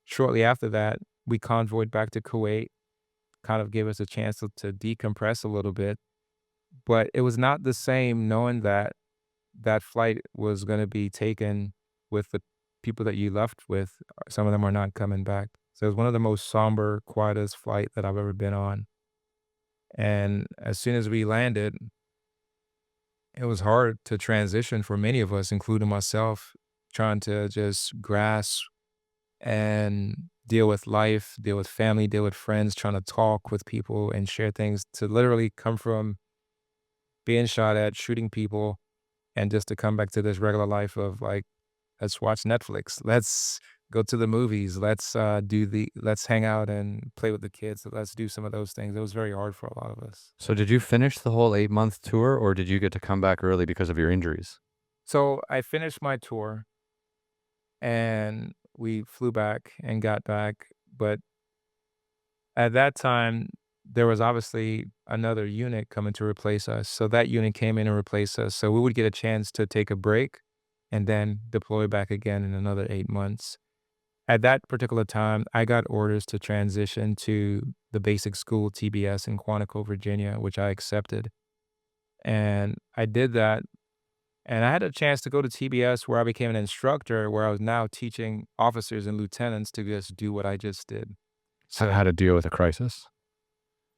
Shortly after that, we convoyed back to Kuwait, kind of gave us a chance to decompress a little bit. But it was not the same knowing that that flight was going to be taken with the people that you left with. Some of them are not coming back. So it was one of the most somber, quietest flight that I've ever been on. And as soon as we landed, it was hard to transition for many of us, including myself, trying to just grasp and deal with life, deal with family, deal with friends, trying to talk with people and share things to literally come from being shot at, shooting people, and just to come back to this regular life of like, let's watch Netflix, let's go to the movies, let's hang out and play with the kids, let's do some of those things. It was very hard for a lot of us. So did you finish the whole 8-month tour, or did you get to come back early because of your injuries? So I finished my tour and we flew back and got back, but at that time, there was obviously another unit coming to replace us. So that unit came in and replaced us. So we would get a chance to take a break and then deploy back again in another 8 months. At that particular time, I got orders to transition to the basic school TBS in Quantico, Virginia, which I accepted. And I did that. And I had a chance to go to TBS where I became an instructor, where I was now teaching officers and lieutenants to just do what I just did. How So to deal with a crisis?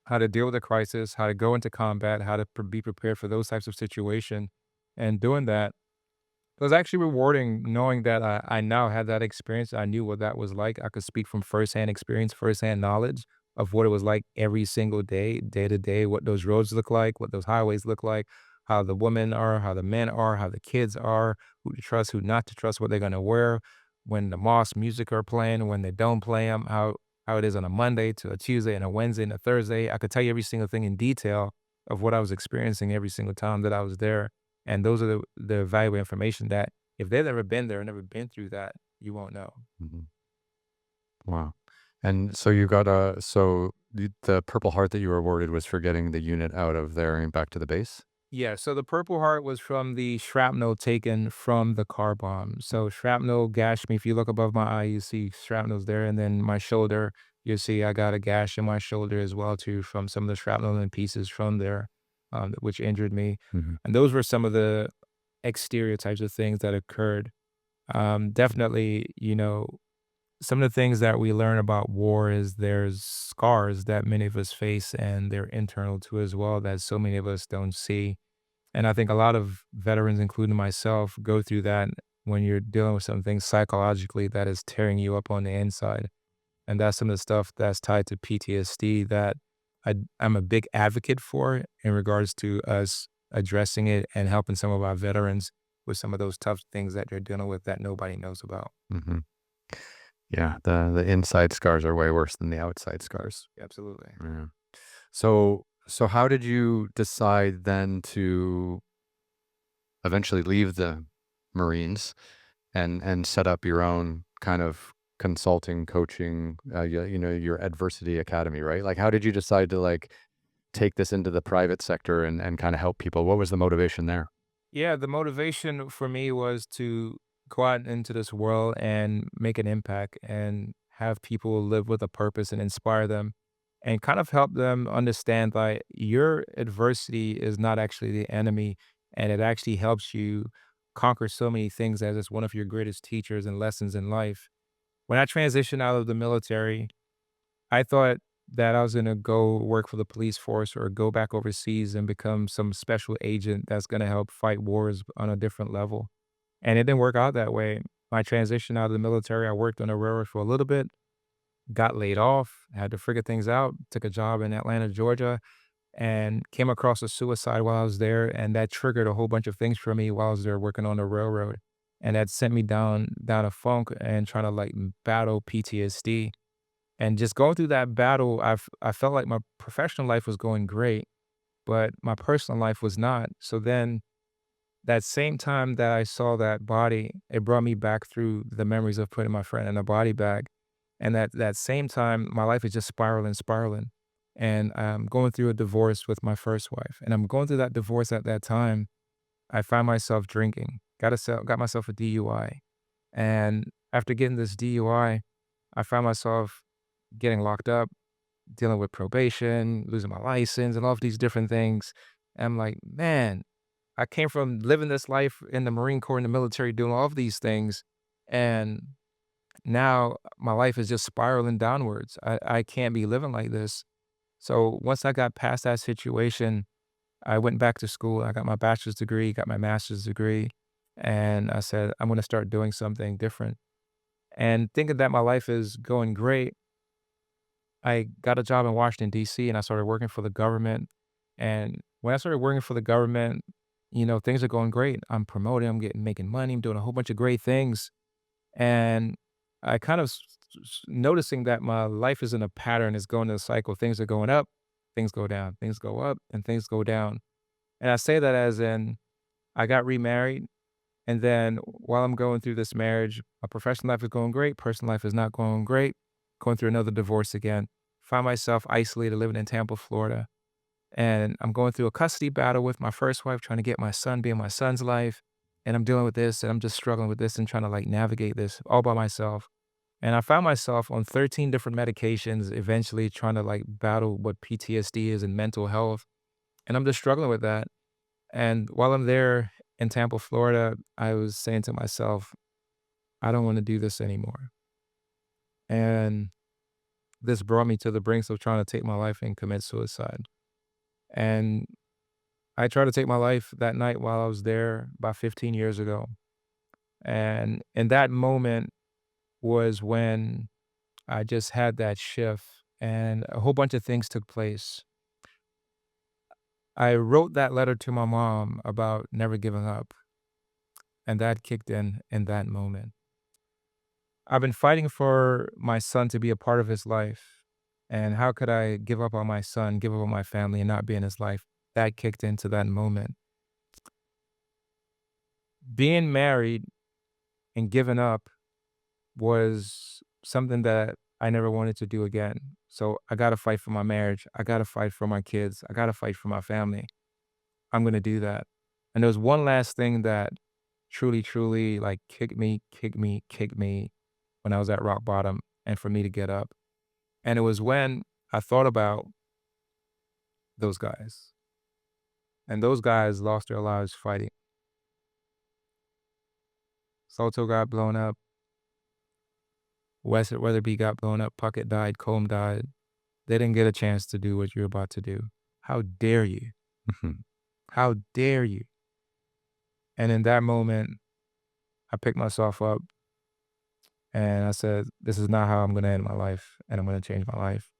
how to deal with a crisis, how to go into combat, how to be prepared for those types of situation. And doing that, it was actually rewarding knowing that I now had that experience. I knew what that was like. I could speak from firsthand experience, firsthand knowledge of what it was like every single day, day to day, what those roads look like, what those highways look like, how the women are, how the men are, how the kids are, who to trust, who not to trust, what they're going to wear, when the mosque music are playing, when they don't play them, how it is on a Monday to a Tuesday and a Wednesday and a Thursday. I could tell you every single thing in detail of what I was experiencing every single time that I was there, and those are the valuable information that if they've never been there, never been through that, you won't know. Mhm. Wow. And so you got a so the Purple Heart that you were awarded was for getting the unit out of there and back to the base? Yeah, so the Purple Heart was from the shrapnel taken from the car bomb. So shrapnel gashed me. If you look above my eye, you see shrapnel's there, and then my shoulder, you see I got a gash in my shoulder as well too from some of the shrapnel and pieces from there, which injured me. Mhm, And those were some of the exterior types of things that occurred. Definitely, some of the things that we learn about war is there's scars that many of us face, and they're internal too as well that so many of us don't see. And I think a lot of veterans, including myself, go through that when you're dealing with something psychologically that is tearing you up on the inside. And that's some of the stuff that's tied to PTSD that I'm a big advocate for in regards to us addressing it and helping some of our veterans with some of those tough things that they're dealing with that nobody knows about. mhm. Yeah, the inside scars are way worse than the outside scars. Absolutely. Yeah. So how did you decide then to eventually leave the Marines and set up your own kind of consulting, coaching, your adversity academy, right? Like, how did you decide to like take this into the private sector and kind of help people? What was the motivation there? Yeah, the motivation for me was to go out into this world and make an impact and have people live with a purpose and inspire them and kind of help them understand that your adversity is not actually the enemy, and it actually helps you conquer so many things as it's one of your greatest teachers and lessons in life. When I transitioned out of the military, I thought that I was gonna go work for the police force or go back overseas and become some special agent that's gonna help fight wars on a different level, and it didn't work out that way. My transition out of the military, I worked on a railroad for a little bit, got laid off, had to figure things out, took a job in Atlanta, Georgia, and came across a suicide while I was there, and that triggered a whole bunch of things for me while I was there working on the railroad, and that sent me down a funk and trying to, like, battle PTSD. And just going through that battle, I felt like my professional life was going great, but my personal life was not. So then that same time that I saw that body, it brought me back through the memories of putting my friend in a body bag. And that same time, my life is just spiraling, spiraling. And I'm going through a divorce with my first wife. And I'm going through that divorce at that time. I found myself drinking, got myself a DUI. And after getting this DUI, I found myself getting locked up, dealing with probation, losing my license, and all of these different things. And I'm like, man, I came from living this life in the Marine Corps, in the military, doing all of these things. And now my life is just spiraling downwards. I can't be living like this. So once I got past that situation, I went back to school. I got my bachelor's degree, got my master's degree. And I said, I'm going to start doing something different. And thinking that my life is going great, I got a job in Washington, DC, and I started working for the government. And when I started working for the government, things are going great. I'm promoted, I'm getting making money, I'm doing a whole bunch of great things. And I kind of noticing that my life is in a pattern, is going in a cycle. Things are going up, things go down, things go up, and things go down. And I say that as in I got remarried. And then while I'm going through this marriage, my professional life is going great, personal life is not going great, going through another divorce again. Find myself isolated living in Tampa, Florida. And I'm going through a custody battle with my first wife, trying to get my son, be in my son's life. And I'm dealing with this, and I'm just struggling with this and trying to like navigate this all by myself. And I found myself on 13 different medications, eventually trying to like battle what PTSD is and mental health. And I'm just struggling with that. And while I'm there in Tampa, Florida, I was saying to myself, I don't want to do this anymore. And this brought me to the brinks of trying to take my life and commit suicide. And I tried to take my life that night while I was there about 15 years ago. And in that moment was when I just had that shift and a whole bunch of things took place. I wrote that letter to my mom about never giving up, and that kicked in that moment. I've been fighting for my son to be a part of his life. And how could I give up on my son, give up on my family, and not be in his life? That kicked into that moment. Being married and giving up was something that I never wanted to do again. So I gotta fight for my marriage. I gotta fight for my kids. I gotta fight for my family. I'm gonna do that. And there was one last thing that truly, truly like kicked me when I was at rock bottom and for me to get up. And it was when I thought about those guys. And those guys lost their lives fighting. Salto got blown up. Weatherby got blown up. Puckett died. Combe died. They didn't get a chance to do what you're about to do. How dare you? Mhm. How dare you? And in that moment, I picked myself up and I said, this is not how I'm going to end my life. And I'm going to change my life.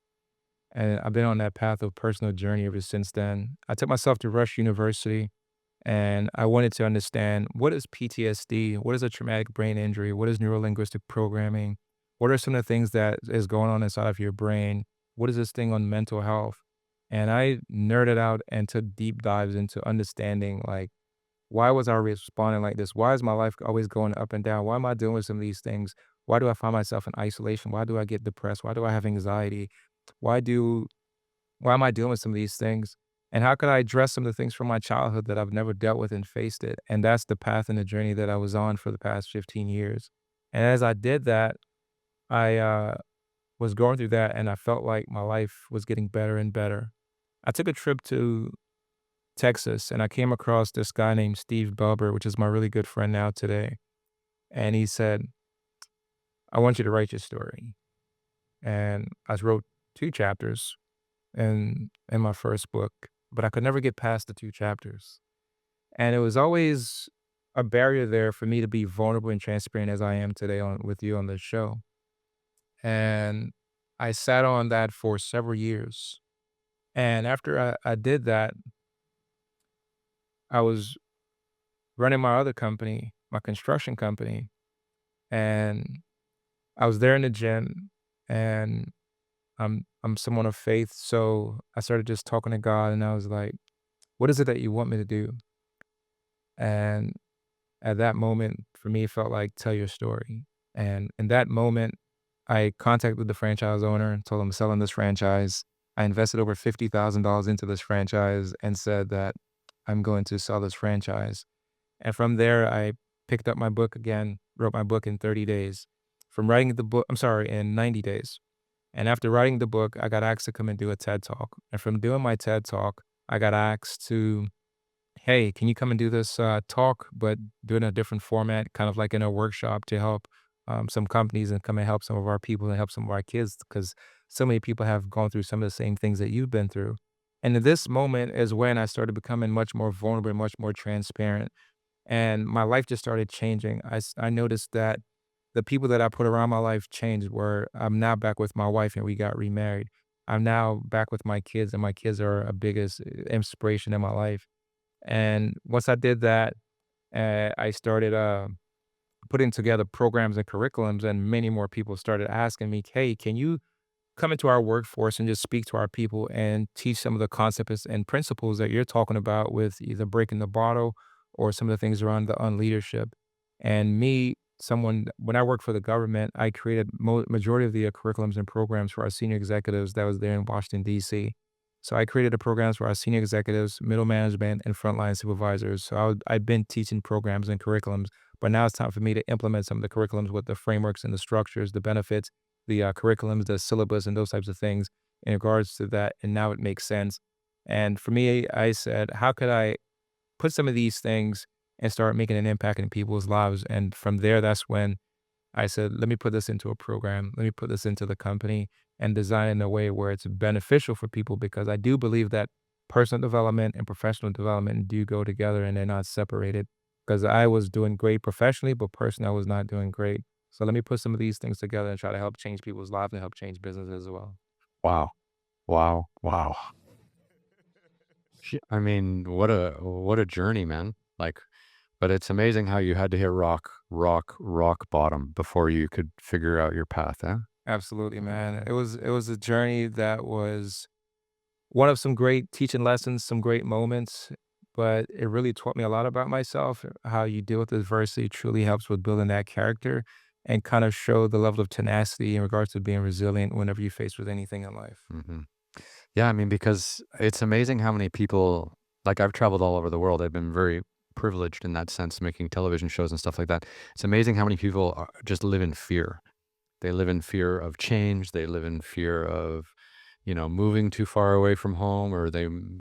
And I've been on that path of personal journey ever since then. I took myself to Rush University and I wanted to understand what is PTSD? What is a traumatic brain injury? What is neurolinguistic programming? What are some of the things that is going on inside of your brain? What is this thing on mental health? And I nerded out and took deep dives into understanding like, why was I responding like this? Why is my life always going up and down? Why am I doing with some of these things? Why do I find myself in isolation? Why do I get depressed? Why do I have anxiety? Why do why am I dealing with some of these things? And how could I address some of the things from my childhood that I've never dealt with and faced it? And that's the path and the journey that I was on for the past 15 years. And as I did that, I was going through that and I felt like my life was getting better and better. I took a trip to Texas and I came across this guy named Steve Belber, which is my really good friend now today. And he said, I want you to write your story. And I wrote 2 chapters in my first book, but I could never get past the 2 chapters. And it was always a barrier there for me to be vulnerable and transparent as I am today on with you on this show. And I sat on that for several years. And after I did that, I was running my other company, my construction company, and I was there in the gym and I'm someone of faith. So I started just talking to God and I was like, what is it that you want me to do? And at that moment, for me, it felt like tell your story. And in that moment, I contacted the franchise owner and told him I'm selling this franchise. I invested over $50,000 into this franchise and said that I'm going to sell this franchise. And from there, I picked up my book again, wrote my book in 30 days. From writing the book, I'm sorry, in 90 days. And after writing the book, I got asked to come and do a TED Talk. And from doing my TED Talk, I got asked to hey, can you come and do this talk, but do it in a different format, kind of like in a workshop to help some companies and come and help some of our people and help some of our kids because so many people have gone through some of the same things that you've been through. And in this moment is when I started becoming much more vulnerable and much more transparent. And my life just started changing. I noticed that the people that I put around my life changed where I'm now back with my wife and we got remarried. I'm now back with my kids and my kids are a biggest inspiration in my life. And once I did that, I started putting together programs and curriculums, and many more people started asking me, "Hey, can you come into our workforce and just speak to our people and teach some of the concepts and principles that you're talking about with either breaking the bottle or some of the things around the unleadership?" And me, someone when I worked for the government, I created majority of the curriculums and programs for our senior executives that was there in Washington D.C. So I created the programs for our senior executives, middle management, and frontline supervisors. So I've been teaching programs and curriculums, but now it's time for me to implement some of the curriculums with the frameworks and the structures, the benefits, the curriculums, the syllabus, and those types of things in regards to that. And now it makes sense. And for me, I said, how could I put some of these things and start making an impact in people's lives? And from there, that's when I said, let me put this into a program. Let me put this into the company and design it in a way where it's beneficial for people because I do believe that personal development and professional development do go together and they're not separated. Because I was doing great professionally, but personally, I was not doing great. So let me put some of these things together and try to help change people's lives and help change businesses as well. Wow. Wow. Wow. I mean, what a journey, man. Like, but it's amazing how you had to hit rock bottom before you could figure out your path, eh? Absolutely, man. It was a journey that was one of some great teaching lessons, some great moments, but it really taught me a lot about myself. How you deal with adversity truly helps with building that character. and kind of show the level of tenacity in regards to being resilient whenever you're faced with anything in life. Mhm. Yeah, I mean, because it's amazing how many people like, I've traveled all over the world. I've been very privileged in that sense, making television shows and stuff like that. It's amazing how many people just live in fear. They live in fear of change. They live in fear of, moving too far away from home, or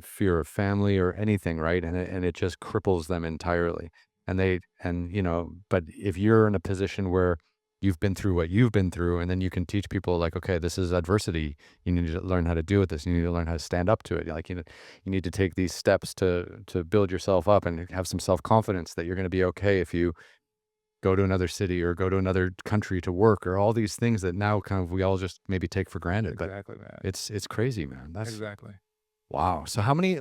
fear of family or anything, right? And it just cripples them entirely. But if you're in a position where you've been through what you've been through, and then you can teach people like, okay, this is adversity. You need to learn how to deal with this. You need to learn how to stand up to it. Like, you need to take these steps to build yourself up and have some self confidence that you're going to be okay if you go to another city or go to another country to work, or all these things that now kind of we all just maybe take for granted. But Exactly, man. it's crazy, man. That's Exactly. wow. So how many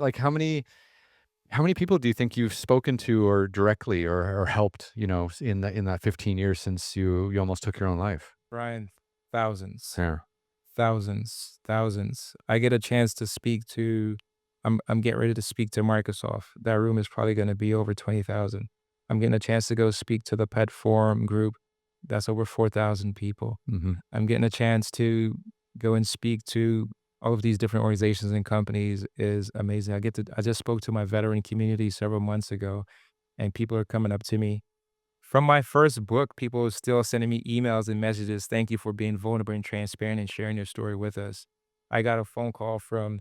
people do you think you've spoken to or directly or helped, in that 15 years since you almost took your own life? Brian, thousands. Yeah. Thousands, thousands. I get a chance to speak to I'm getting ready to speak to Microsoft. That room is probably gonna be over 20,000. I'm getting a chance to go speak to the pet forum group. That's over 4,000 people. Mhm. I'm getting a chance to go and speak to all of these different organizations and companies is amazing. I just spoke to my veteran community several months ago, and people are coming up to me from my first book. People are still sending me emails and messages. Thank you for being vulnerable and transparent and sharing your story with us. I got a phone call from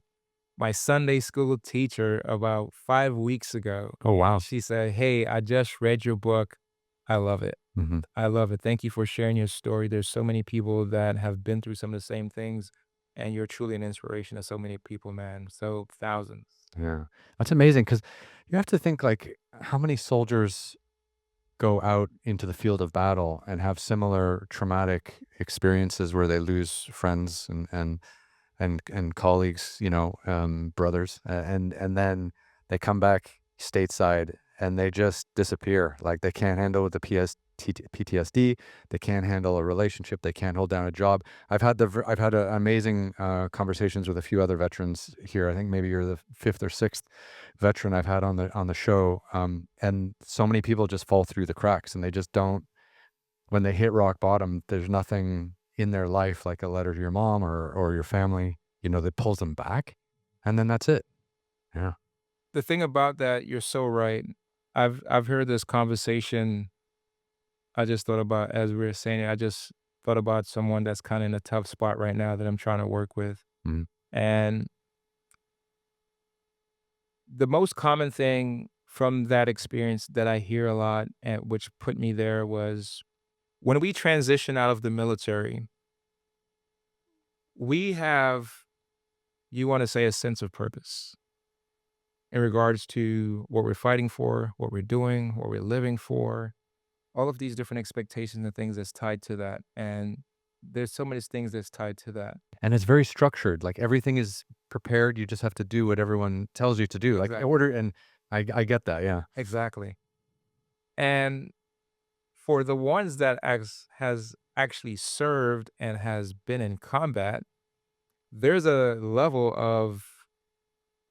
my Sunday school teacher about 5 weeks ago. Oh, wow. She said, "Hey, I just read your book. I love it. Mhm. I love it. Thank you for sharing your story. There's so many people that have been through some of the same things, and you're truly an inspiration to so many people, man." So thousands. Yeah. That's amazing because you have to think, like, how many soldiers go out into the field of battle and have similar traumatic experiences where they lose friends and colleagues, brothers, and then they come back stateside and they just disappear. Like, they can't handle the PTSD. They can't handle a relationship. They can't hold down a job. I've had amazing conversations with a few other veterans here. I think maybe you're the fifth or sixth veteran I've had on the show. And so many people just fall through the cracks, and they just don't. When they hit rock bottom, there's nothing in their life like a letter to your mom or your family, that pulls them back, and then that's it. Yeah. The thing about that, you're so right. I've heard this conversation. I just thought about as we were saying it, I just thought about someone that's kinda in a tough spot right now that I'm trying to work with. Mhm. And the most common thing from that experience that I hear a lot and which put me there was when we transition out of the military, we have, you wanna say, a sense of purpose in regards to what we're fighting for, what we're doing, what we're living for, all of these different expectations and things that's tied to that. And there's so many things that's tied to that. And it's very structured, like, everything is prepared, you just have to do what everyone tells you to do, like, Exactly. order and I get that, yeah. Exactly. And for the ones that has actually served and has been in combat, there's a level of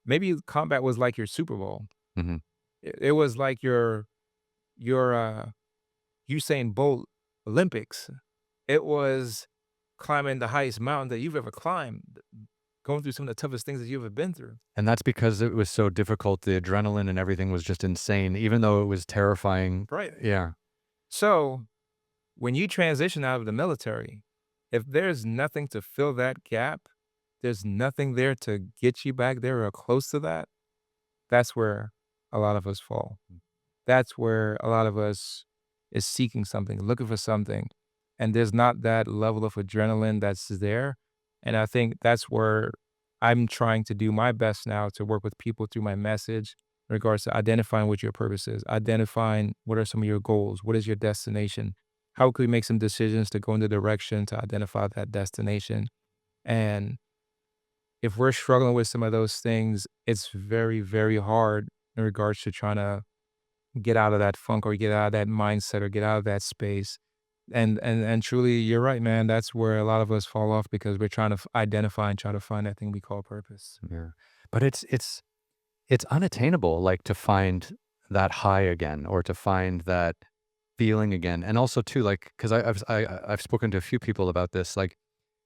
maybe combat was like your Super Bowl. Mhm. It was like your Usain Bolt Olympics. It was climbing the highest mountain that you've ever climbed, going through some of the toughest things that you've ever been through. And that's because it was so difficult, the adrenaline and everything was just insane, even though it was terrifying. Right. Yeah. So when you transition out of the military, if there's nothing to fill that gap, there's nothing there to get you back there or close to that, that's where a lot of us fall. That's where a lot of us is seeking something, looking for something, and there's not that level of adrenaline that's there, and I think that's where I'm trying to do my best now to work with people through my message in regards to identifying what your purpose is, identifying what are some of your goals, what is your destination, how can we make some decisions to go in the direction to identify that destination, and if we're struggling with some of those things, it's very, very hard in regards to trying to get out of that funk or get out of that mindset or get out of that space. And truly, you're right, man. That's where a lot of us fall off because we're trying to identify and try to find that thing we call purpose. Yeah. But it's unattainable, like, to find that high again, or to find that feeling again. And also too, like, 'cause I've spoken to a few people about this, like,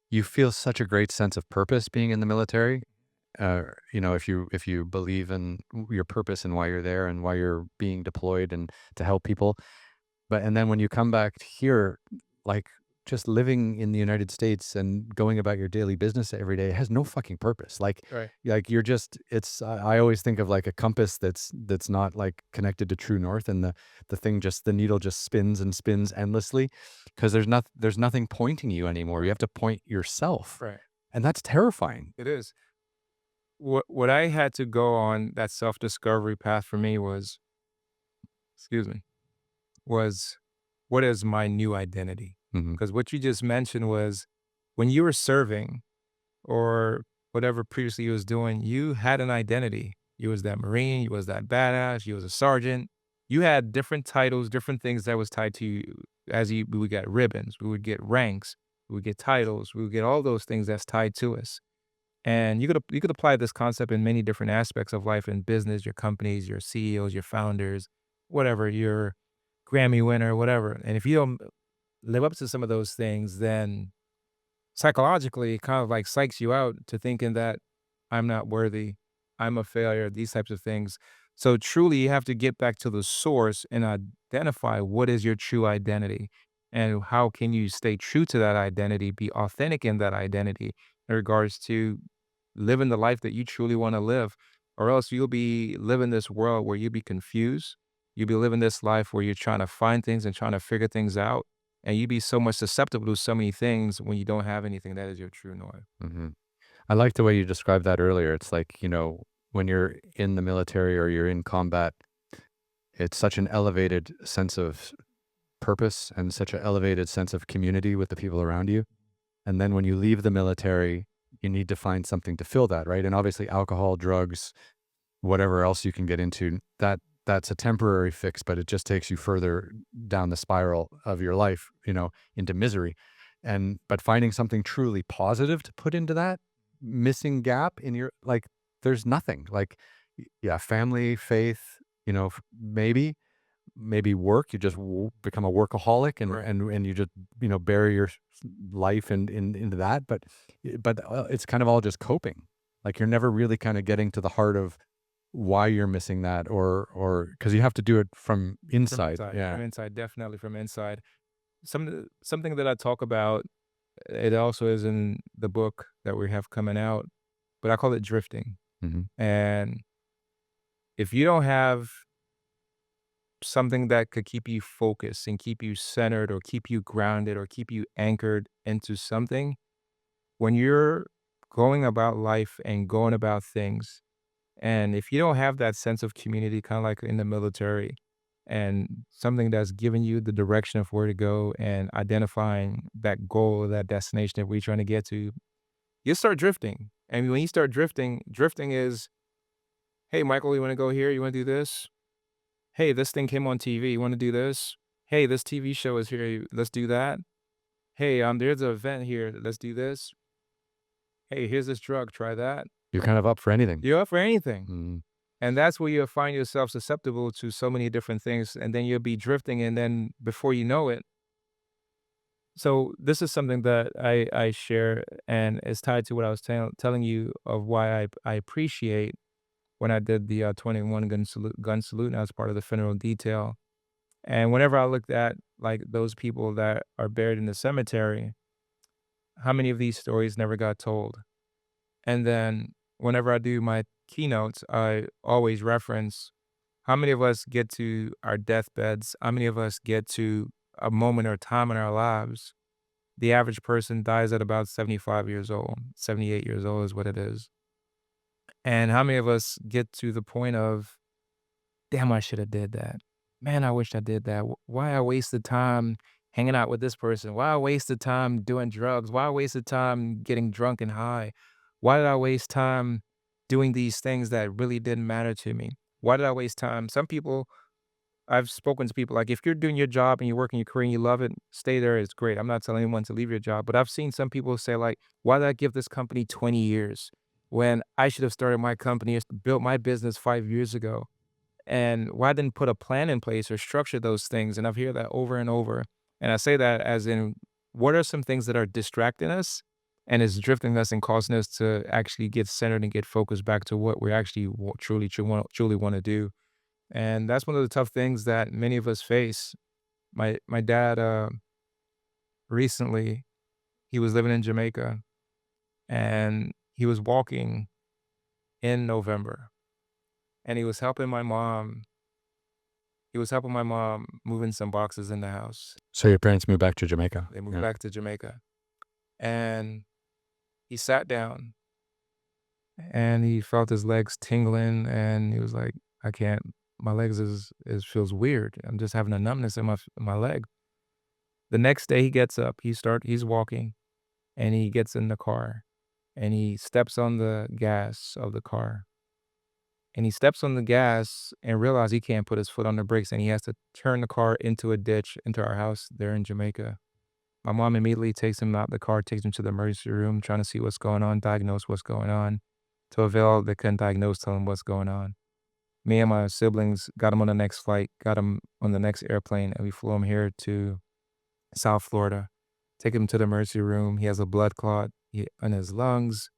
you feel such a great sense of purpose being in the military. If you believe in your purpose and why you're there and why you're being deployed and to help people. But and then when you come back here, like, just living in the United States and going about your daily business every day has no fucking purpose. Right. You're just it's I always think of like a compass that's not like connected to true north, and the needle just spins and spins endlessly because there's nothing pointing you anymore. You Right. have to point yourself. Right. And that's terrifying. It is. What I had to go on that self-discovery path for me was, excuse me, was what is my new identity? Mhm. Because what you just mentioned was when you were serving or whatever previously you was doing, you had an identity. You was that Marine, you was that badass, you was a sergeant. You had different titles, different things that was tied to you. We would get ribbons, we would get ranks, we would get titles, we would get all those things that's tied to us. And you could apply this concept in many different aspects of life in business, your companies, your CEOs, your founders, whatever, your Grammy winner, whatever. And if you don't live up to some of those things, then psychologically, it kind of like psychs you out to thinking that I'm not worthy, I'm a failure, these types of things. So truly, you have to get back to the source and identify what is your true identity and how can you stay true to that identity, be authentic in that identity in regards to living the life that you truly want to live, or else you'll be living this world where you'll be confused. You'll be living this life where you're trying to find things and trying to figure things out and you be so much susceptible to so many things when you don't have anything that is your true north. Mhm. I like the way you described that earlier. It's like, when you're in the military or you're in combat, it's such an elevated sense of purpose and such an elevated sense of community with the people around you. And then when you leave the military, you need to find something to fill that, right? And obviously alcohol, drugs, whatever else you can get into, that's a temporary fix, but it just takes you further down the spiral of your life, into misery. But finding something truly positive to put into that missing gap in your like, there's nothing. Like, yeah, family, faith, maybe work. You just become a workaholic and Right. you just bury your life into that. But it's kind of all just coping. Like you're never really kind of getting to the heart of why you're missing that, or because you have to do it from inside. Yeah. From inside, definitely from inside. Something that I talk about, it also is in the book that we have coming out, but I call it drifting. Hmm. And if you don't have something that could keep you focused and keep you centered or keep you grounded or keep you anchored into something, when you're going about life and going about things, and if you don't have that sense of community, kind of like in the military, and something that's giving you the direction of where to go and identifying that goal or that destination that we're trying to get to, you'll start drifting. And when you start drifting, drifting is, hey, Michael, you want to go here? You want to do this? Hey, this thing came on TV. You want to do this? Hey, this TV show is here. Let's do that. Hey, there's an event here. Let's do this. Hey, here's this drug. Try that. You're kind of up for anything. You're up for anything. Mm. And that's where you'll find yourself susceptible to so many different things, and then you'll be drifting, and then before you know it, so this is something that I share, and it's tied to what I was telling you of why I appreciate when I did the 21 gun salute, and I was part of the funeral detail. And whenever I looked at like those people that are buried in the cemetery, how many of these stories never got told? And then whenever I do my keynotes, I always reference how many of us get to our deathbeds? How many of us get to a moment or time in our lives? The average person dies at about 75 years old, 78 years old is what it is. And how many of us get to the point of, damn, I should have did that. Man, I wish I did that. Why I wasted time hanging out with this person? Why I wasted time doing drugs? Why I wasted time getting drunk and high? Why did I waste time doing these things that really didn't matter to me? Why did I waste time? Some people, I've spoken to people like, if you're doing your job and you're working your career and you love it, stay there. It's great. I'm not telling anyone to leave your job, but I've seen some people say like, why did I give this company 20 years when I should have started my company, built my business 5 years ago? and why I didn't put a plan in place or structure those things. And I've heard that over and over. And I say that as in, what are some things that are distracting us and is drifting us and causing us to actually get centered and get focused back to what we actually truly want to do. And that's one of the tough things that many of us face. My dad recently, he was living in Jamaica and he was walking in November and he was helping my mom moving some boxes in the house. So your parents moved back to Jamaica. They moved Yeah. back to Jamaica, and he sat down, and he felt his legs tingling, and he was like, "I can't. My legs is feels weird. I'm just having a numbness in my leg." The next day, he gets up. He's walking, and he gets in the car, and he steps on the gas of the car, and he steps on the gas and realizes he can't put his foot on the brakes, and he has to turn the car into a ditch into our house there in Jamaica. My mom immediately takes him out the car, takes him to the emergency room, trying to see what's going on, diagnose what's going on. To avail, they couldn't diagnose, tell him what's going on. Me and my siblings got him on the next flight, got him on the next airplane, and we flew him here to South Florida. Take him to the emergency room. He has a blood clot in his lungs,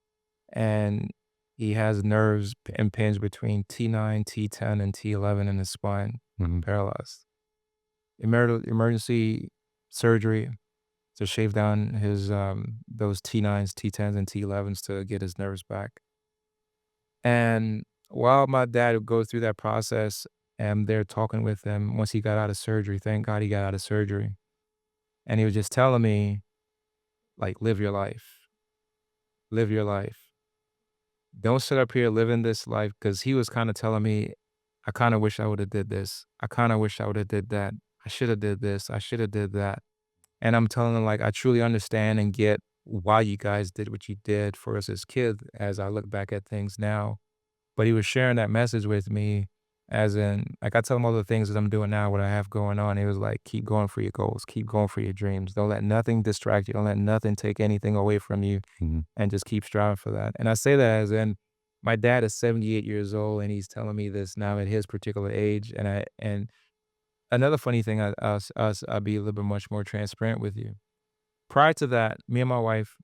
and he has nerves impinged between T9, T10, and T11 in his spine, Mhm. paralyzed. Emergency surgery to shave down his, those T9s, T10s, and T11s to get his nerves back. And while my dad would go through that process, and they're talking with him once he got out of surgery, thank God he got out of surgery. And he was just telling me, like, live your life. Live your life. Don't sit up here living this life because he was kind of telling me, I kind of wish I would have did this. I kind of wish I would have did that. I should have did this. I should have did that. And I'm telling them, like, I truly understand and get why you guys did what you did for us as kids as I look back at things now. But he was sharing that message with me as in, like, I tell him all the things that I'm doing now, what I have going on. He was like, keep going for your goals, keep going for your dreams. Don't let nothing distract you. Don't let nothing take anything away from you Mhm. and just keep striving for that. And I say that as in, my dad is 78 years old and he's telling me this now at his particular age. And another funny thing, I'll be a little bit much more transparent with you. Prior to that, me and my wife,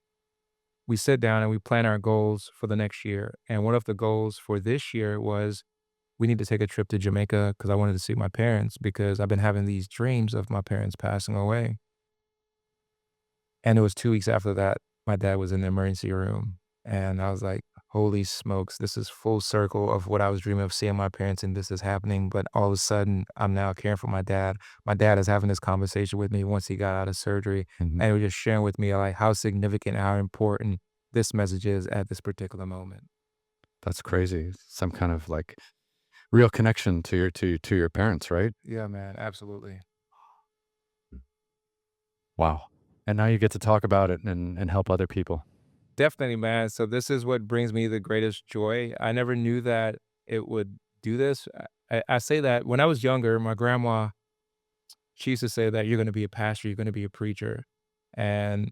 we sit down and we plan our goals for the next year. And one of the goals for this year was we need to take a trip to Jamaica because I wanted to see my parents because I've been having these dreams of my parents passing away. And it was 2 weeks after that, my dad was in the emergency room, and I was like, "Holy smokes, this is full circle of what I was dreaming of seeing my parents, and this is happening." But all of a sudden, I'm now caring for my dad. My dad is having this conversation with me once he got out of surgery, Mhm. and he was just sharing with me, like, how significant, how important this message is at this particular moment. That's crazy. Some kind of like real connection to your parents, right? Yeah, man, absolutely. Wow. And now you get to talk about it and help other people. Definitely, man. So this is what brings me the greatest joy. I never knew that it would do this. I say that when I was younger, my grandma, she used to say that you're going to be a pastor, you're going to be a preacher. And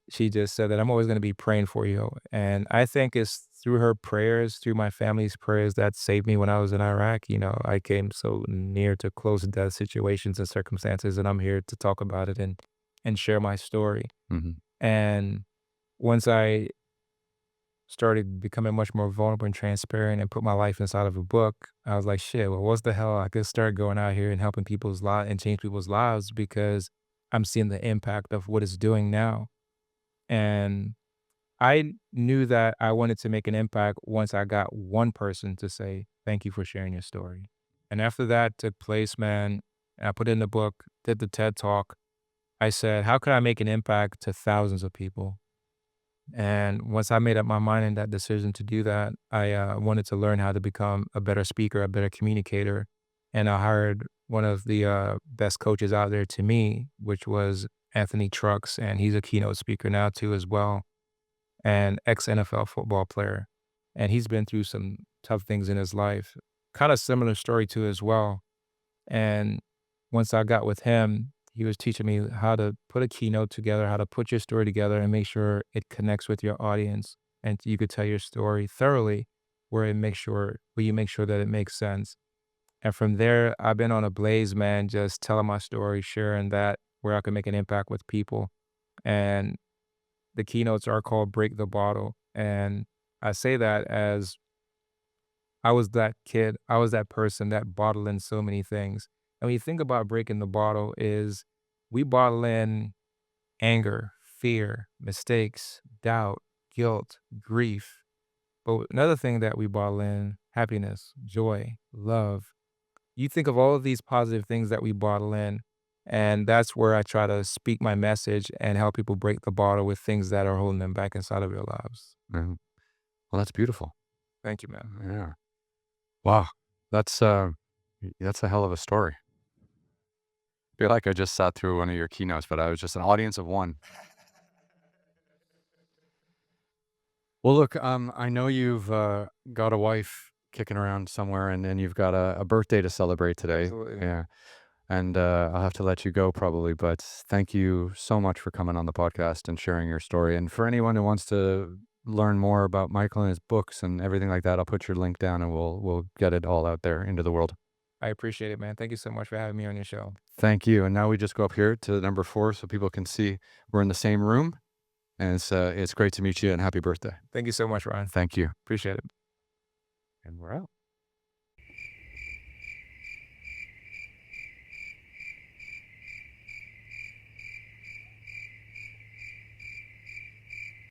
she just said that I'm always going to be praying for you. And I think it's through her prayers, through my family's prayers that saved me when I was in Iraq. You know, I came so near to close death situations and circumstances, and I'm here to talk about it and share my story. Mhm. And once I started becoming much more vulnerable and transparent and put my life inside of a book, I was like, shit, well, what's the hell? I could start going out here and helping people's lives and change people's lives because I'm seeing the impact of what it's doing now. And I knew that I wanted to make an impact once I got one person to say, thank you for sharing your story. And after that took place, man, I put in the book, did the TED talk. I said, how can I make an impact to thousands of people? And once I made up my mind in that decision to do that, I wanted to learn how to become a better speaker, a better communicator. And I hired one of the best coaches out there to me, which was Anthony Trucks. And he's a keynote speaker now, too, as well, and ex NFL football player. And he's been through some tough things in his life. Kind of similar story, too, as well. And once I got with him, he was teaching me how to put a keynote together, how to put your story together and make sure it connects with your audience and you could tell your story thoroughly where you make sure that it makes sense. And from there, I've been on a blaze, man, just telling my story, sharing that where I can make an impact with people. And the keynotes are called Break the Bottle. And I say that as I was that kid, I was that person that bottled in so many things. And when you think about breaking the bottle is we bottle in anger, fear, mistakes, doubt, guilt, grief. But another thing that we bottle in, happiness, joy, love. You think of all of these positive things that we bottle in, and that's where I try to speak my message and help people break the bottle with things that are holding them back inside of their lives. Mhm. Well, that's beautiful. Thank you, man. Yeah. Wow. That's, that's a hell of a story. I feel like I just sat through one of your keynotes, but I was just an audience of one. Well, look, I know you've, got a wife kicking around somewhere, and you've got a birthday to celebrate today. Absolutely. Yeah. And, I'll have to let you go probably, but thank you so much for coming on the podcast and sharing your story. And for anyone who wants to learn more about Michael and his books and everything like that, I'll put your link down and we'll get it all out there into the world. I appreciate it, man. Thank you so much for having me on your show. Thank you. And now we just go up here to number 4 so people can see we're in the same room. And it's great to meet you and happy birthday. Thank you so much, Ryan. Thank you. Appreciate it. And we're out.